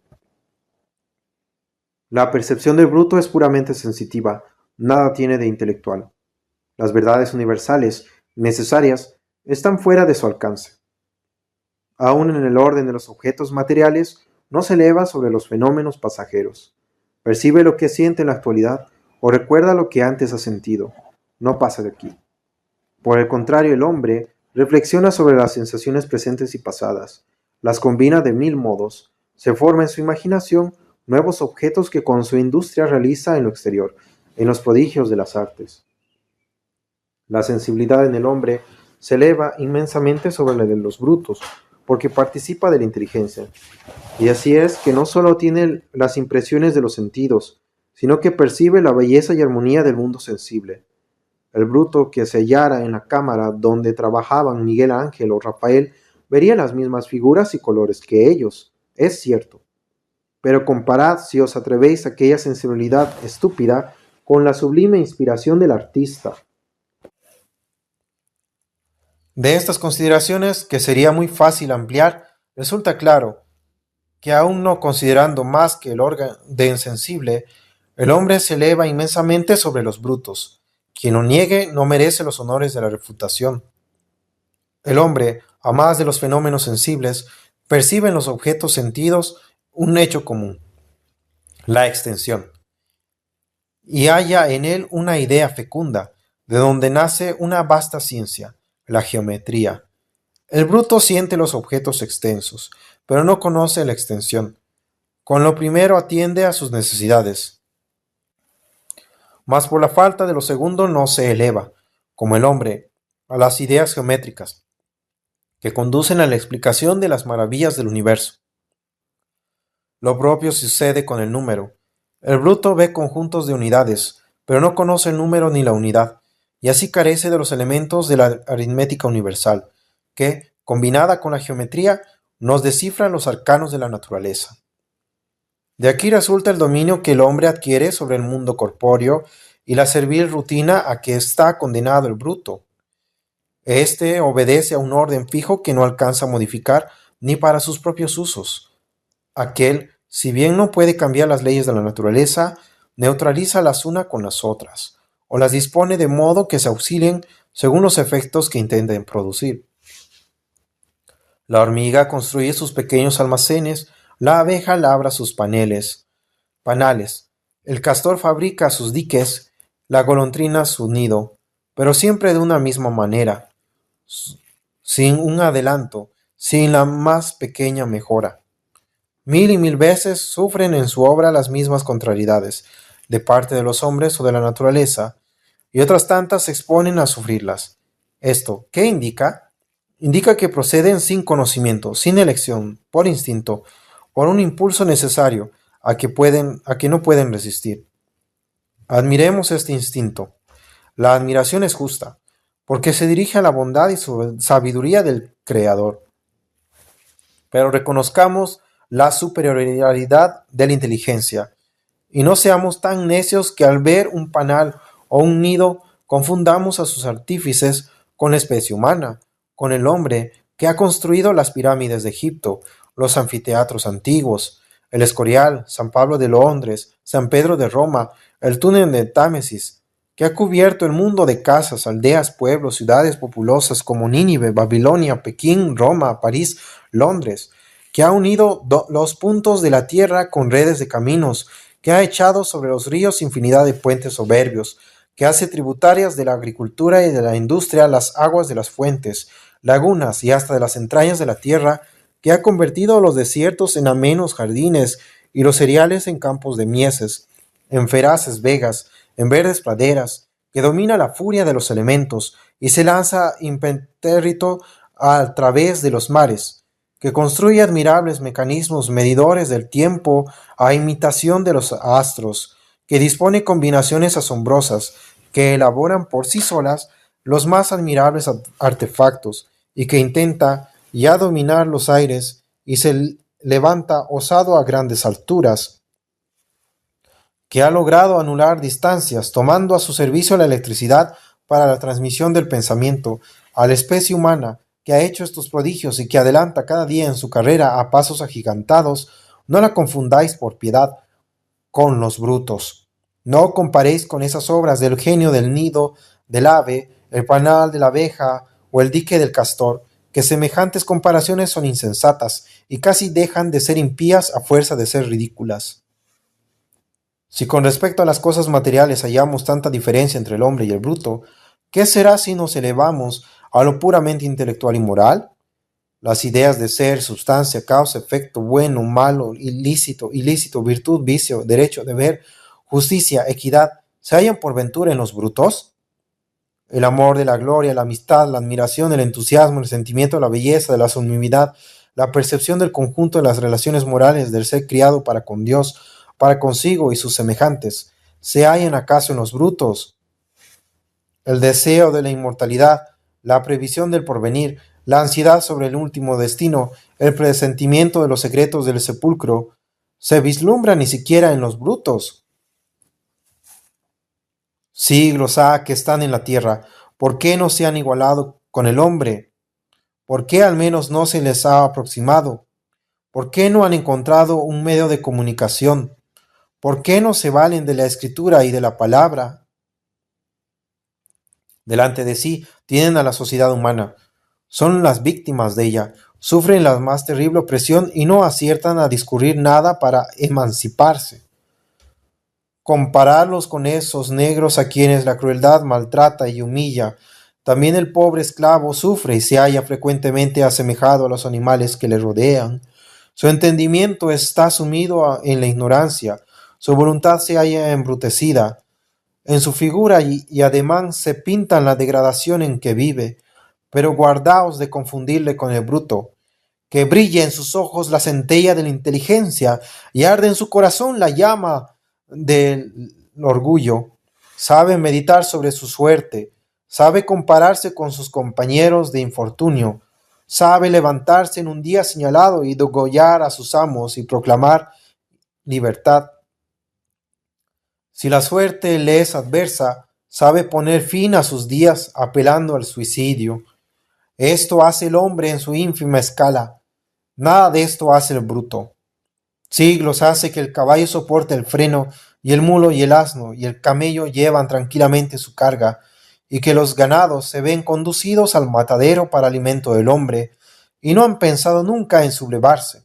La percepción del bruto es puramente sensitiva, nada tiene de intelectual. Las verdades universales, necesarias, están fuera de su alcance. Aún en el orden de los objetos materiales, no se eleva sobre los fenómenos pasajeros. Percibe lo que siente en la actualidad o recuerda lo que antes ha sentido. No pasa de aquí. Por el contrario, el hombre reflexiona sobre las sensaciones presentes y pasadas, las combina de mil modos, se forma en su imaginación nuevos objetos que con su industria realiza en lo exterior, en los prodigios de las artes. La sensibilidad en el hombre se eleva inmensamente sobre la de los brutos, porque participa de la inteligencia. Y así es que no solo tiene las impresiones de los sentidos, sino que percibe la belleza y armonía del mundo sensible. El bruto que se hallara en la cámara donde trabajaban Miguel Ángel o Rafael vería las mismas figuras y colores que ellos, es cierto. Pero comparad, si os atrevéis, aquella sensibilidad estúpida con la sublime inspiración del artista. De estas consideraciones, que sería muy fácil ampliar, resulta claro que aún no considerando más que el órgano de insensible, el hombre se eleva inmensamente sobre los brutos. Quien lo niegue no merece los honores de la refutación. El hombre, a más de los fenómenos sensibles, percibe en los objetos sentidos un hecho común, la extensión, y halla en él una idea fecunda, de donde nace una vasta ciencia, la geometría. El bruto siente los objetos extensos, pero no conoce la extensión. Con lo primero atiende a sus necesidades, mas por la falta de lo segundo no se eleva, como el hombre, a las ideas geométricas, que conducen a la explicación de las maravillas del universo. Lo propio sucede con el número. El bruto ve conjuntos de unidades, pero no conoce el número ni la unidad, y así carece de los elementos de la aritmética universal, que, combinada con la geometría, nos descifra los arcanos de la naturaleza. De aquí resulta el dominio que el hombre adquiere sobre el mundo corpóreo y la servil rutina a que está condenado el bruto. Este obedece a un orden fijo que no alcanza a modificar ni para sus propios usos. Aquel, si bien no puede cambiar las leyes de la naturaleza, neutraliza las unas con las otras, o las dispone de modo que se auxilien según los efectos que intenten producir. La hormiga construye sus pequeños almacenes, la abeja labra sus panales, el castor fabrica sus diques, la golondrina su nido, pero siempre de una misma manera, sin un adelanto, sin la más pequeña mejora. Mil y mil veces sufren en su obra las mismas contrariedades, de parte de los hombres o de la naturaleza, y otras tantas se exponen a sufrirlas. ¿Esto qué indica? Indica que proceden sin conocimiento, sin elección, por instinto, por un impulso necesario a que no pueden resistir. Admiremos este instinto. La admiración es justa, porque se dirige a la bondad y sabiduría del Creador. Pero reconozcamos la superioridad de la inteligencia, y no seamos tan necios que al ver un panal o un nido confundamos a sus artífices con la especie humana, con el hombre que ha construido las pirámides de Egipto, los anfiteatros antiguos, el Escorial, San Pablo de Londres, San Pedro de Roma, el túnel de Támesis, que ha cubierto el mundo de casas, aldeas, pueblos, ciudades populosas como Nínive, Babilonia, Pekín, Roma, París, Londres, que ha unido los puntos de la tierra con redes de caminos, que ha echado sobre los ríos infinidad de puentes soberbios, que hace tributarias de la agricultura y de la industria las aguas de las fuentes, lagunas y hasta de las entrañas de la tierra, que ha convertido los desiertos en amenos jardines y los cereales en campos de mieses, en feraces vegas, en verdes praderas, que domina la furia de los elementos y se lanza impetérrito a través de los mares, que construye admirables mecanismos medidores del tiempo a imitación de los astros, que dispone combinaciones asombrosas, que elaboran por sí solas los más admirables artefactos, y que intenta ya dominar los aires y se levanta osado a grandes alturas, que ha logrado anular distancias, tomando a su servicio la electricidad para la transmisión del pensamiento a la especie humana, que ha hecho estos prodigios y que adelanta cada día en su carrera a pasos agigantados, no la confundáis por piedad con los brutos. No comparéis con esas obras del genio del nido del ave, el panal de la abeja o el dique del castor, que semejantes comparaciones son insensatas y casi dejan de ser impías a fuerza de ser ridículas. Si con respecto a las cosas materiales hallamos tanta diferencia entre el hombre y el bruto, ¿qué será si nos elevamos a lo puramente intelectual y moral? Las ideas de ser, sustancia, causa, efecto, bueno, malo, ilícito, virtud, vicio, derecho, deber, justicia, equidad, ¿se hallan por ventura en los brutos? El amor de la gloria, la amistad, la admiración, el entusiasmo, el sentimiento de la belleza, de la sublimidad, la percepción del conjunto de las relaciones morales del ser criado para con Dios, para consigo y sus semejantes, ¿se hallan acaso en los brutos? El deseo de la inmortalidad, la previsión del porvenir, la ansiedad sobre el último destino, el presentimiento de los secretos del sepulcro, ¿se vislumbra ni siquiera en los brutos? Siglos ha que están en la tierra, ¿por qué no se han igualado con el hombre? ¿Por qué al menos no se les ha aproximado? ¿Por qué no han encontrado un medio de comunicación? ¿Por qué no se valen de la escritura y de la palabra? Delante de sí tienen a la sociedad humana. Son las víctimas de ella, sufren la más terrible opresión y no aciertan a discurrir nada para emanciparse. Compararlos con esos negros a quienes la crueldad maltrata y humilla. También el pobre esclavo sufre y se halla frecuentemente asemejado a los animales que le rodean. Su entendimiento está sumido en la ignorancia, su voluntad se halla embrutecida. En su figura y ademán se pintan la degradación en que vive, pero guardaos de confundirle con el bruto, que brilla en sus ojos la centella de la inteligencia y arde en su corazón la llama del orgullo. Sabe meditar sobre su suerte, sabe compararse con sus compañeros de infortunio, sabe levantarse en un día señalado y degollar a sus amos y proclamar libertad. Si la suerte le es adversa, sabe poner fin a sus días apelando al suicidio. Esto hace el hombre en su ínfima escala. Nada de esto hace el bruto. Siglos hace que el caballo soporte el freno, y el mulo y el asno y el camello llevan tranquilamente su carga, y que los ganados se ven conducidos al matadero para alimento del hombre, y no han pensado nunca en sublevarse.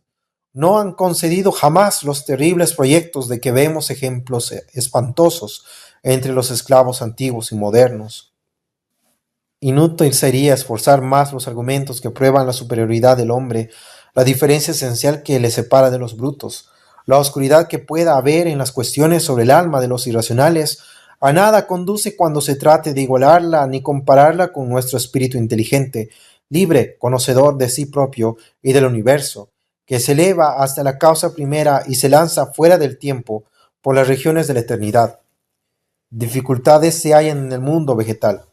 No han concedido jamás los terribles proyectos de que vemos ejemplos espantosos entre los esclavos antiguos y modernos. Inútil sería esforzar más los argumentos que prueban la superioridad del hombre, la diferencia esencial que le separa de los brutos, la oscuridad que pueda haber en las cuestiones sobre el alma de los irracionales. A nada conduce cuando se trate de igualarla ni compararla con nuestro espíritu inteligente, libre, conocedor de sí propio y del universo, que se eleva hasta la causa primera y se lanza fuera del tiempo por las regiones de la eternidad. Dificultades se hallan en el mundo vegetal.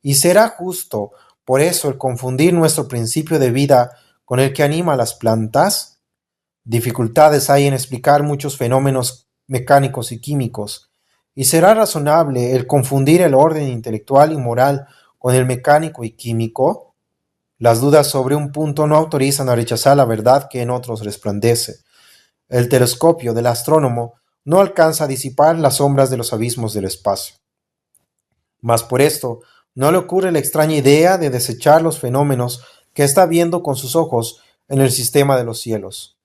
Y será justo, por eso, el confundir nuestro principio de vida con el que anima a las plantas. Dificultades hay en explicar muchos fenómenos mecánicos y químicos, y será razonable el confundir el orden intelectual y moral con el mecánico y químico. Las dudas sobre un punto no autorizan a rechazar la verdad que en otros resplandece. El telescopio del astrónomo no alcanza a disipar las sombras de los abismos del espacio. Mas por esto no le ocurre la extraña idea de desechar los fenómenos que está viendo con sus ojos en el sistema de los cielos.